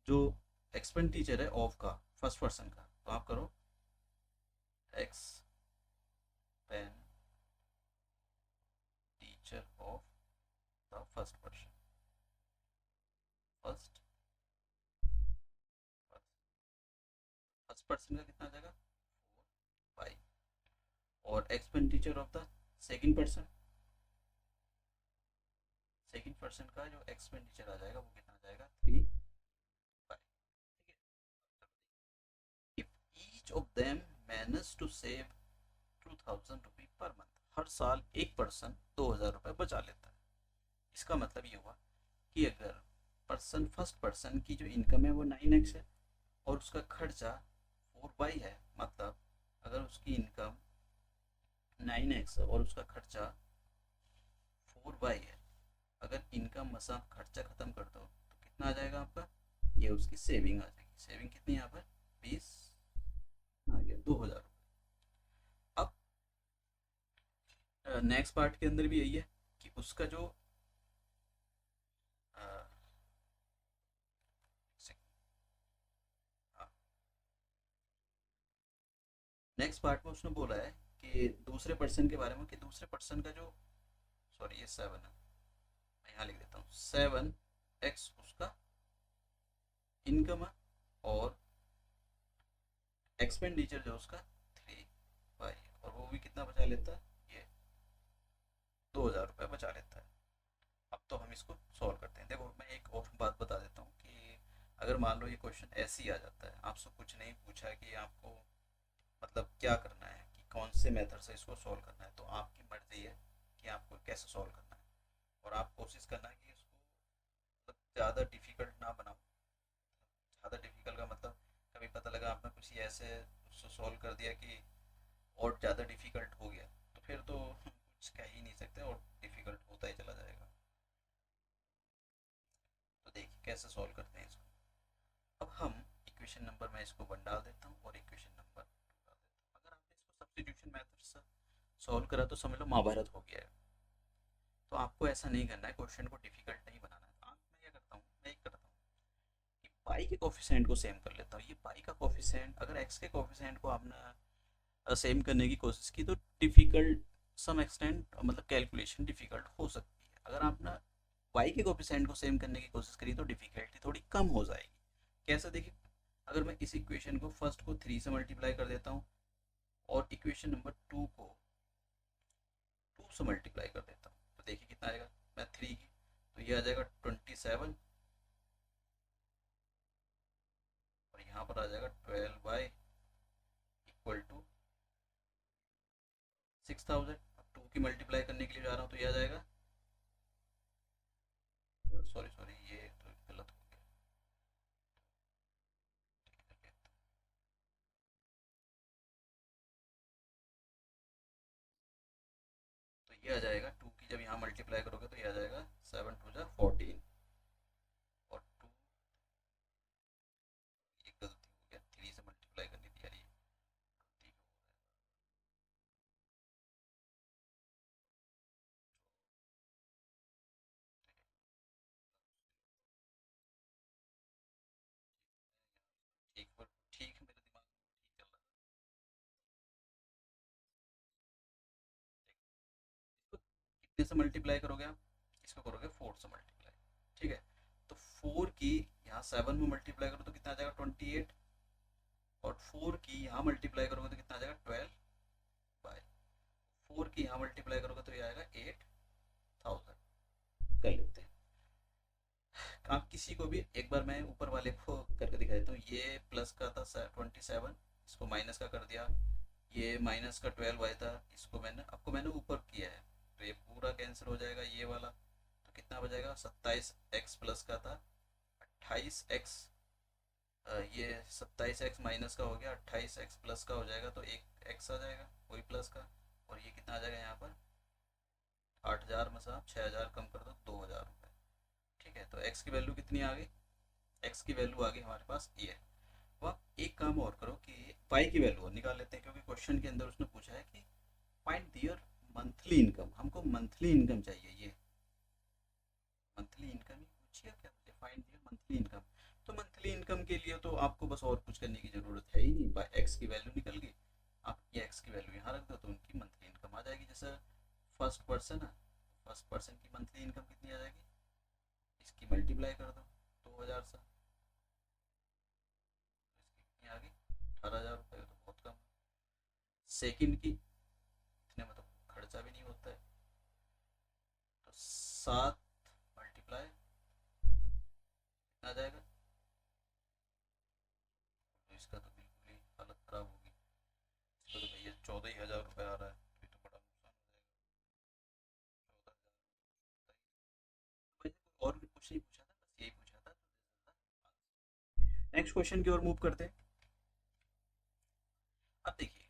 जो एक्सपेंडिचर है ऑफ का फर्स्ट पर्सन का, तो आप करो expenditure of the first person, first first person का कितना आ जाएगा, 4/5। और expenditure of the second person, second person का जो एक्सपेंडिचर आ जाएगा वो कितना आ जाएगा, 3/5। ठीक है, if each of them manage to save 2000 रुपये पर मंथ, हर साल एक पर्सन 2000 रुपये बचा लेता है। इसका मतलब ये हुआ कि अगर पर्सन फर्स्ट पर्सन की जो इनकम है वो 9x है और उसका खर्चा 4/5 है, मतलब अगर उसकी इनकम 9x और उसका खर्चा 4/5 है, अगर इनकम में से आप खर्चा खत्म कर दो तो कितना आ जाएगा आपका, ये उसकी सेविंग आ जाएगी। सेविंग कितनी यहाँ पर, 20 आ गया, 2000। अब नेक्स्ट पार्ट के अंदर भी यही है कि उसका जो नेक्स्ट पार्ट में उसने बोला है कि दूसरे पर्सन के बारे में, कि दूसरे पर्सन का जो, सॉरी ये 7 है, मैं यहाँ लिख देता हूँ 7x उसका इनकम है और एक्सपेंडिचर जो उसका 3/5, और वो भी कितना बचा लेता है, ये 2000 रुपये बचा लेता है। अब तो हम इसको सॉल्व करते हैं। देखो मैं एक और बात बता देता हूँ कि अगर मान लो ये क्वेश्चन ऐसे ही आ जाता है, आपसे कुछ नहीं पूछा कि आपको मतलब क्या करना है, कि कौन से मेथड से इसको सॉल्व करना है, तो आपकी मर्जी है कि आपको कैसे सॉल्व करना है। और आप कोशिश करना है कि इसको मतलब ज़्यादा डिफिकल्ट ना बनाओ। ज़्यादा डिफिकल्ट का मतलब कभी पता लगा आपने कुछ ही ऐसे उसको सॉल्व कर दिया कि और ज़्यादा डिफिकल्ट हो गया, तो फिर तो कुछ कह ही नहीं सकते और डिफिकल्ट होता ही चला जाएगा। तो देखिए कैसे सॉल्व करते हैं इसको। अब हम इक्वेशन नंबर, मैं इसको 1 डाल देता हूँ और इक्वेशन नंबर 2 डाल देता हूँ। अगर आपने इसको सब्स्टिट्यूशन मेथड से सॉल्व करा तो समझ लो महाभारत हो गया है। तो आपको ऐसा नहीं करना है, क्वेश्चन को डिफिकल्ट नहीं बनाना है। मैं क्या करता हूँ, मैं एक करता हूँ कि पाई के कोफिशिएंट को सेम कर लेता हूँ। ये पाई का कोफिशिएंट, अगर एक्स के कोफिशिएंट को आपने सेम करने की कोशिश की तो डिफ़िकल्ट सम एक्सटेंट, मतलब कैलकुलेशन डिफ़िकल्ट हो सकती है। अगर आपने वाई के कोफिशिएंट को सेम करने की कोशिश करी तो डिफ़िकल्टी थोड़ी कम हो जाएगी। कैसे देखिए, अगर मैं इस इक्वेशन को फर्स्ट को 3 से मल्टीप्लाई कर देता हूँ और इक्वेशन नंबर 2 को 2 से मल्टीप्लाई कर देता हूँ तो देखिए कितना आएगा। मैं 3 की तो ये आ जाएगा 27 और यहाँ पर आ जाएगा 12 इक्वल टू 6000। अब 2 की मल्टीप्लाई करने के लिए जा रहा हूँ तो ये आ जाएगा, सॉरी सॉरी ये तो गलत हो गया। तो ये आ जाएगा 2 की जब यहाँ मल्टीप्लाई करोगे तो ये आ जाएगा 7 टू जा 14 और 2, ये गलती हो गया, 3 से मल्टीप्लाई करनी थी यार, ये गलती हो रहा है। ठीक पर ठीक मेरे दिमाग में ठीक चल रहा है। इसको कितने से मल्टीप्लाई करोगे आप, इसको करोगे 4 से मल्टीप्लाई, ठीक है। तो 4 की यहाँ 7 में मल्टीप्लाई करो तो कितना आ जाएगा 28 और 4 की यहाँ मल्टीप्लाई करोगे तो कितना आ जाएगा 12 बाय 4 की यहाँ मल्टीप्लाई करोगे तो ये आएगा 8000। कर लेते हैं। आप किसी को भी एक बार मैं ऊपर वाले को करके दिखा देता हूँ। ये प्लस का था 27, इसको माइनस का कर दिया। ये माइनस का 12 आया था, इसको मैंने ऊपर किया है तो ये पूरा कैंसिल हो जाएगा ये वाला। तो कितना बचेगा, 27x प्लस का था 28x, ये 27x माइनस का हो गया 28x प्लस का हो जाएगा तो एक x आ जाएगा वही प्लस का। और ये कितना आ जाएगा यहाँ पर 8000 में से आप 6000 कम कर दो 2000 रुपये, ठीक है। तो x की वैल्यू कितनी आ गई, x की वैल्यू आ गई हमारे पास ये। अब आप एक काम और करो कि y की वैल्यू और निकाल लेते हैं, क्योंकि क्वेश्चन के अंदर उसने पूछा है कि फाइंड दियर मंथली इनकम, हमको मंथली इनकम चाहिए। ये मंथली इनकम ही पूछिए क्या मुझे, फाइंड दियर मंथली इनकम। तो मंथली इनकम के लिए तो आपको बस और कुछ करने की जरूरत है ही नहीं, बाय एक्स की वैल्यू निकल गई, आप ये एक्स की वैल्यू यहाँ रख दो तो उनकी मंथली इनकम आ जाएगी। जैसे फर्स्ट पर्सन है, फर्स्ट पर्सन की मंथली इनकम कितनी आ जाएगी, इसकी मल्टीप्लाई कर दो 2000 से, इसकी कितनी आ गई 18,000 रुपये, तो बहुत कम। सेकंड की इतने में तो खर्चा भी नहीं होता है, तो 7 मल्टीप्लाई आ जाएगा। तो इसका तो बिल्कुल ही हालत खराब होगी, इसका तो भैया 14,000 रुपये आ रहा है, तो ये तो बड़ा नुकसान हो जाएगा। 14,000 और भी कुछ नहीं पूछा था, बस यही पूछा था। नेक्स्ट क्वेश्चन की ओर मूव करते हैं। अब देखिए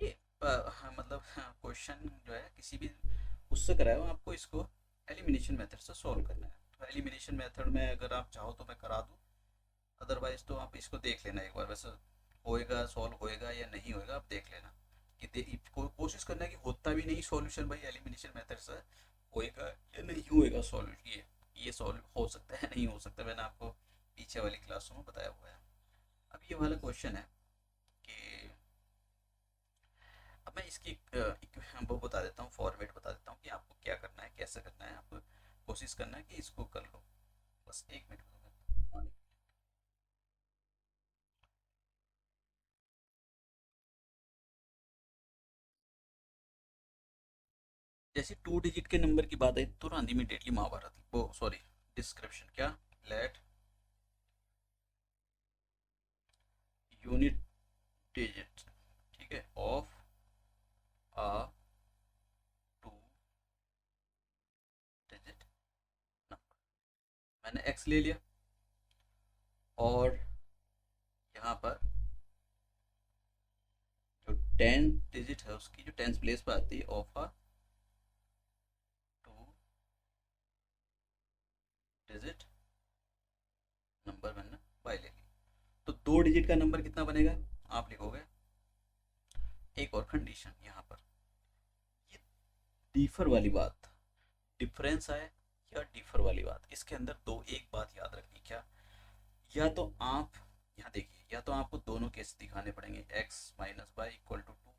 ये हाँ, मतलब क्वेश्चन जो है किसी भी उससे कराया हो, आपको इसको एलिमिनेशन मेथड से सॉल्व करना है। तो एलिमिनेशन मेथड में अगर आप चाहो तो मैं करा दूँ, अदरवाइज तो आप इसको देख लेना एक बार, वैसे होएगा सॉल्व होएगा या नहीं होएगा आप देख लेना। कि कोशिश करना है कि होता भी नहीं सॉल्यूशन भाई एलिमिनेशन मेथड से, होएगा या नहीं होएगा सॉल्व, ये सॉल्व हो सकता है नहीं हो सकता, मैंने आपको पीछे वाली क्लासों में बताया हुआ है। अब ये वाला क्वेश्चन है कि अब मैं इसकी वो बता देता हूँ, फॉर्मेट बता देता हूँ कि आपको क्या करना है कैसे करना है, आपको कोशिश करना है कि इसको कर लो। बस एक मिनट में। जैसे 2 डिजिट के नंबर की बात आई तुरंत इमीडिएटली महाभारत, वो सॉरी डिस्क्रिप्शन क्या, लेट यूनिट डिजिट, ठीक है, ऑफ अ 2 डिजिट नंबर। मैंने एक्स ले लिया और यहाँ पर जो 10 डिजिट है उसकी जो 10th प्लेस पर आती है ऑफ अ 2 डिजिट नंबर मैंने बाय ले ली। तो 2 डिजिट का नंबर कितना बनेगा, आप लिखोगे एक और कंडीशन यहाँ पर, ये डिफर वाली बात, डिफरेंस है या डिफर वाली बात, इसके अंदर दो एक बात याद रखनी क्या, या तो आप यहाँ देखिए, या तो आपको दोनों केस दिखाने पड़ेंगे, x minus y equal to 2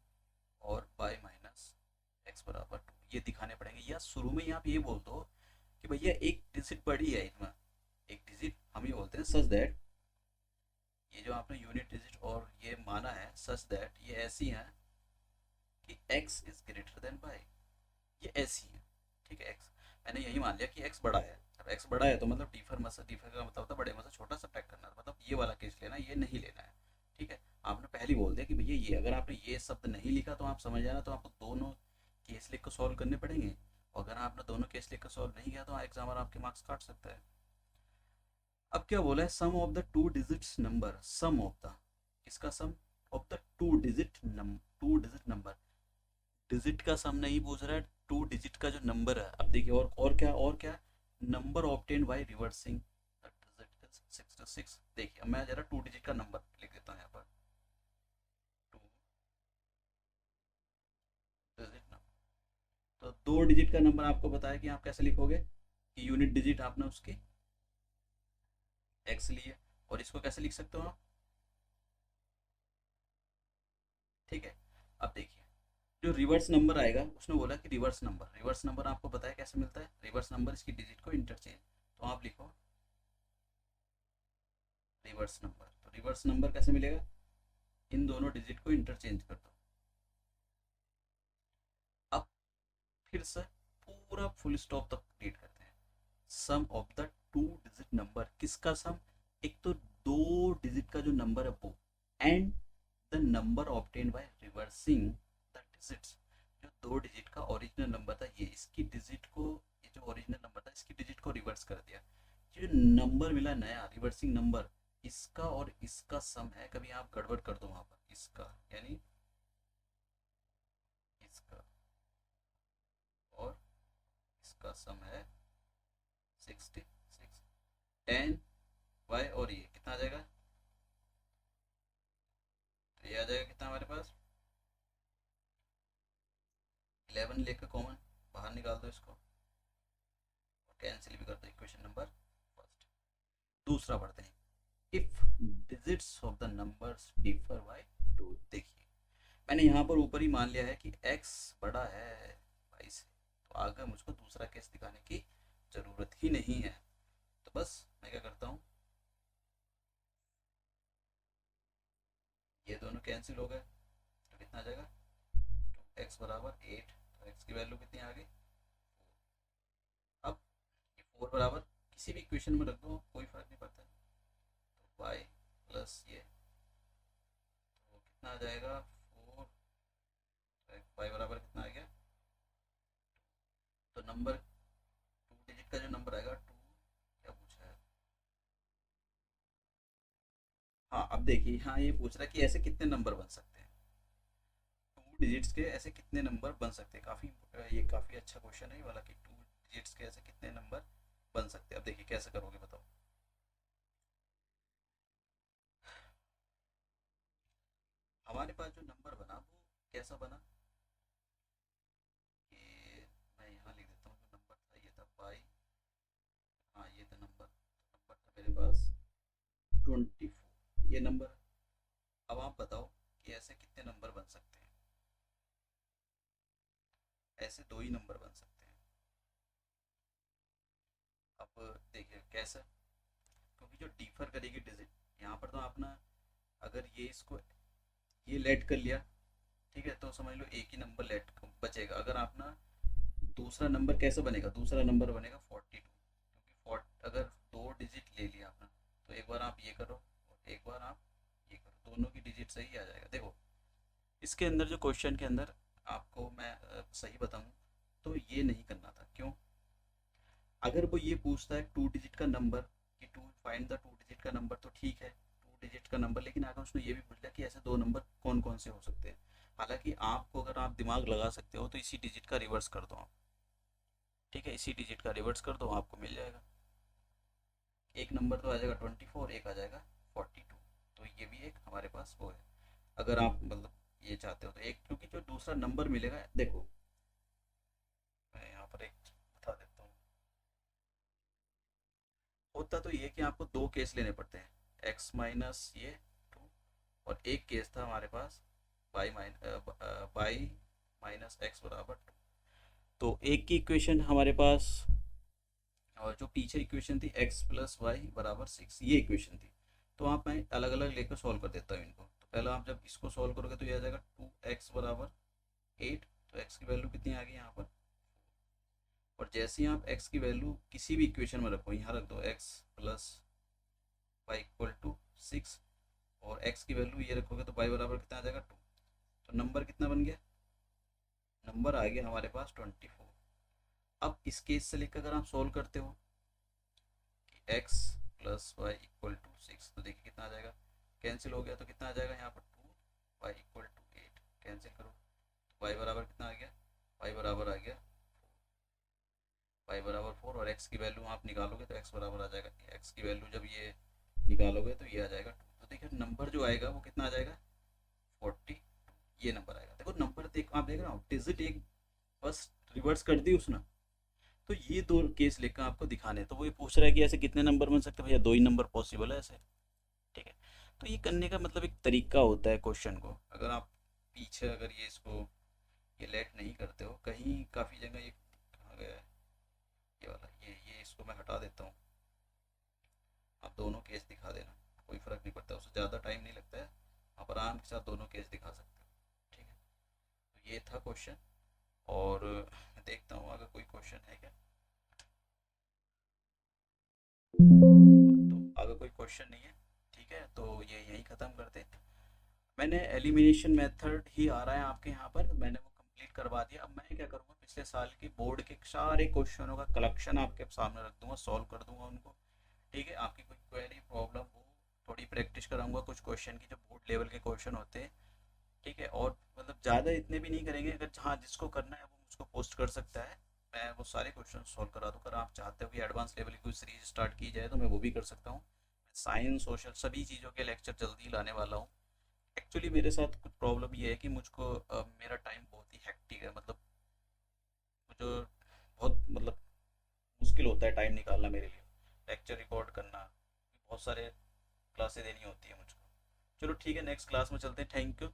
और y माइनस एक्स बराबर 2, ये दिखाने पड़ेंगे। या शुरू में ही आप ये बोल दो कि भैया एक डिजिट बड़ी है इनमें, एक डिजिट हम ये बोलते हैं सच दैट, ये जो आपने यूनिट डिजिट और ये माना है सच दैट ये ऐसी हैं कि x is greater than y, ये ऐसी है, ठीक है। x मैंने यही मान लिया कि x बड़ा है। अब x बड़ा है तो मतलब डिफर का मतलब होता है बड़े में से छोटा सब्ट्रैक्ट करना, मतलब ये वाला केस लेना, ये नहीं लेना है, ठीक है। आपने पहले बोल दिया कि भैया ये, अगर आपने ये शब्द नहीं लिखा तो आप समझ जाना, तो आपको दोनों केस लिख कर सॉल्व करने पड़ेंगे, और अगर आपने दोनों केस लिख कर सॉल्व नहीं किया तो एग्जामर आपके मार्क्स काट सकता है। अब क्या बोला है, sum of the two digits number, sum of the, किसका sum, of the two digit number, digit का सम नहीं पूछ रहा है, टू डिजिट का जो नंबर है। अब देखिए और क्या number obtain by reversing the digit is 66। देखिए अब मैं जरा टू डिजिट का नंबर लिख देता हूँ यहाँ पर, टू डिजिट नंबर। तो दो डिजिट का नंबर आपको बताया कि आप कैसे लिखोगे, कि यूनिट डिजिट आपने उसकी एक्स ली है, और इसको कैसे लिख सकते हो आप, ठीक है। अब देखिए जो रिवर्स नंबर आएगा, उसने बोला कि रिवर्स नंबर आपको बताया कैसे मिलता है, रिवर्स नंबर इसकी डिजिट को इंटरचेंज, तो आप लिखो रिवर्स नंबर। तो रिवर्स नंबर कैसे मिलेगा, इन दोनों डिजिट को इंटरचेंज कर दो। अब फिर से पूरा फुल स्टॉप तक रीड करते हैं, sum of the two digit number, किसका सम, एक तो दो डिजिट का जो नंबर है वो, and the number obtain by reversing the digits, जो दो डिजिट का ओरिजिनल नंबर था, ये इसकी डिजिट को, ये जो ओरिजिनल नंबर था इसकी डिजिट को रिवर्स कर दिया, जो नंबर मिला नया रिवर्सिंग नंबर, इसका और इसका सम है। कभी आप गड़बड़ कर दो वहां पर, इसका यानी इसका और इसका सम है 66, 10 y, और ये कितना आ जाएगा, तो ये आ जाएगा कितना हमारे पास 11, लेकर कॉमन बाहर निकाल दो इसको, और कैंसिल भी कर दो इक्वेशन नंबर फर्स्ट। दूसरा पढ़ते हैं, if digits of the numbers differ by 2। देखिए मैंने यहाँ पर ऊपर ही मान लिया है कि x बड़ा है y से, तो आगे मुझको दूसरा केस दिखाने की जरूरत ही नहीं है। तो बस मैं क्या करता हूँ, ये दोनों कैंसिल हो गए, तो कितना आ जाएगा 2x बराबर 8, तो x की वैल्यू कितनी आ गई। अब ये 4 बराबर किसी भी इक्वेशन में रख दो, कोई फर्क नहीं पड़ता, तो y प्लस ये, तो कितना आ जाएगा 4, तो y बराबर कितना आ गया, तो नंबर टू डिजिट का जो नंबर आएगा, टू क्या पूछा है, हाँ अब देखिए, हाँ ये पूछ रहा है कि ऐसे कितने नंबर बन सकते हैं, टू डिजिट्स के ऐसे कितने नंबर बन सकते हैं। काफ़ी ये काफ़ी अच्छा क्वेश्चन है ये वाला, कि टू डिजिट्स के ऐसे कितने नंबर बन सकते हैं। अब देखिए कैसे करोगे बताओ, हमारे पास जो नंबर बना वो कैसा बना, कि मैं यहाँ लिख देता हूँ, जो नंबर था ये था बाई, हाँ ये था नंबर, नंबर था मेरे पास 24, ये नंबर। अब आप बताओ कि ऐसे कितने नंबर बन सकते हैं, ऐसे दो ही नंबर बन सकते हैं। अब देखिए कैसे, क्योंकि जो डिफर करेगी डिजिट, यहाँ पर तो आपने अगर ये इसको ये लेट कर लिया, ठीक है, तो समझ लो एक ही नंबर लेट बचेगा। अगर आप ना, दूसरा नंबर कैसे बनेगा, दूसरा नंबर बनेगा 42, क्योंकि अगर दो डिजिट ले लिया आपने, तो एक बार आप ये करो और एक बार आप ये करो, दोनों की डिजिट सही आ जाएगा। देखो इसके अंदर जो क्वेश्चन के अंदर आपको मैं सही बताऊं तो ये नहीं करना था, क्यों, अगर वो ये पूछता है टू डिजिट का नंबर, कि to find the two digit का नंबर, तो ठीक है टू डिजिट का नंबर, लेकिन अगर उसने ये भी पूछ लिया कि ऐसे दो नंबर कौन कौन से हो सकते हैं, हालांकि आपको अगर आप दिमाग लगा सकते हो तो इसी डिजिट का रिवर्स कर दो आप, ठीक है, इसी डिजिट का रिवर्स कर दो, आपको मिल जाएगा। एक नंबर तो आ जाएगा 24, एक आ जाएगा 42, तो ये भी एक हमारे पास वो है। अगर आप मतलब ये चाहते हो तो एक, क्योंकि जो दूसरा नंबर मिलेगा, देखो मैं यहाँ पर एक बता देता हूँ, होता तो ये कि आपको दो केस लेने पड़ते हैं, एक्स माइनस ये 2, और एक केस था हमारे पास बाई माइनस एक्स बराबर 2। तो एक की इक्वेशन हमारे पास, और जो पीछे इक्वेशन थी एक्स प्लस वाई बराबर 6, ये इक्वेशन थी। तो आप मैं अलग अलग लेकर सॉल्व कर देता हूँ इनको। तो पहला आप जब इसको सॉल्व करोगे तो ये आ जाएगा 2x बराबर 8। तो x की वैल्यू कितनी आ गई यहाँ पर, और जैसे ही आप x की वैल्यू किसी भी इक्वेशन में रखो, यहाँ रख दो x plus y equal to 6, और x की वैल्यू ये रखोगे तो y बराबर कितना आ जाएगा 2। तो नंबर कितना बन गया, नंबर आ गया हमारे पास 24। अब इस केस से लेकर अगर आप सॉल्व करते हो कि x plus y equal to 6, तो देखिए कितना आ जाएगा, कैंसिल हो गया तो कितना आ जाएगा यहाँ पर 2, वाई इक्वल टू 8, कैंसिल करो तो वाई बराबर कितना आ गया, वाई बराबर आ गया वाई बराबर 4, और x की वैल्यू आप निकालोगे तो x बराबर आ जाएगा, x की वैल्यू जब ये निकालोगे तो ये आ जाएगा 2। तो देखिए नंबर जो आएगा वो कितना आ जाएगा 40, ये नंबर आएगा। देखो नंबर देख, आप देख रहे हो डिजिट एक बस रिवर्स कर दी उसने। तो ये दो केस लेकर आपको दिखाने हैं। तो वो ये पूछ रहा है कि ऐसे कितने नंबर बन सकते हैं, भैया दो ही नंबर पॉसिबल है ऐसे। ठीक है, तो ये करने का मतलब एक तरीका होता है क्वेश्चन को। अगर आप पीछे अगर ये इसको ये लेट नहीं करते हो, कहीं काफ़ी जगह ये कहाँ गया है, ये वाला, ये इसको मैं हटा देता हूँ। आप दोनों केस दिखा देना, कोई फ़र्क नहीं पड़ता, उससे ज़्यादा टाइम नहीं लगता है, आप आराम के साथ दोनों केस दिखा सकते हो। ठीक है, तो ये था क्वेश्चन, और मैं देखता हूँ अगर कोई क्वेश्चन है क्या। तो अगर कोई क्वेश्चन नहीं है, ठीक है, तो ये यहीं ख़त्म करते हैं। मैंने एलिमिनेशन मेथड ही आ रहा है आपके यहाँ पर, मैंने वो कंप्लीट करवा दिया। अब मैं क्या करूँगा, पिछले साल की बोर्ड के सारे क्वेश्चनों का कलेक्शन आपके सामने रख दूंगा, सॉल्व कर दूंगा उनको। ठीक है, आपकी कोई क्वेरी प्रॉब्लम हो, थोड़ी प्रैक्टिस कराऊंगा कुछ क्वेश्चन की जो बोर्ड लेवल के क्वेश्चन होते हैं। ठीक है, और मतलब ज़्यादा इतने भी नहीं करेंगे, अगर जहाँ जिसको करना है वो मुझको पोस्ट कर सकता है, मैं वो सारे क्वेश्चन सॉल्व करा दूँ। अगर आप चाहते हो कि एडवांस लेवल की कोई सीरीज स्टार्ट की जाए तो मैं वो भी कर सकता हूँ। साइंस सोशल सभी चीज़ों के लेक्चर जल्दी लाने वाला हूँ। एक्चुअली मेरे साथ कुछ प्रॉब्लम ये है कि मुझको मेरा टाइम बहुत ही हेक्टिक है, मतलब मुझे बहुत मतलब मुश्किल होता है टाइम निकालना मेरे लिए, लेक्चर रिकॉर्ड करना, बहुत सारे क्लासेस देनी होती है मुझको। चलो ठीक है, नेक्स्ट क्लास में चलते हैं, थैंक यू।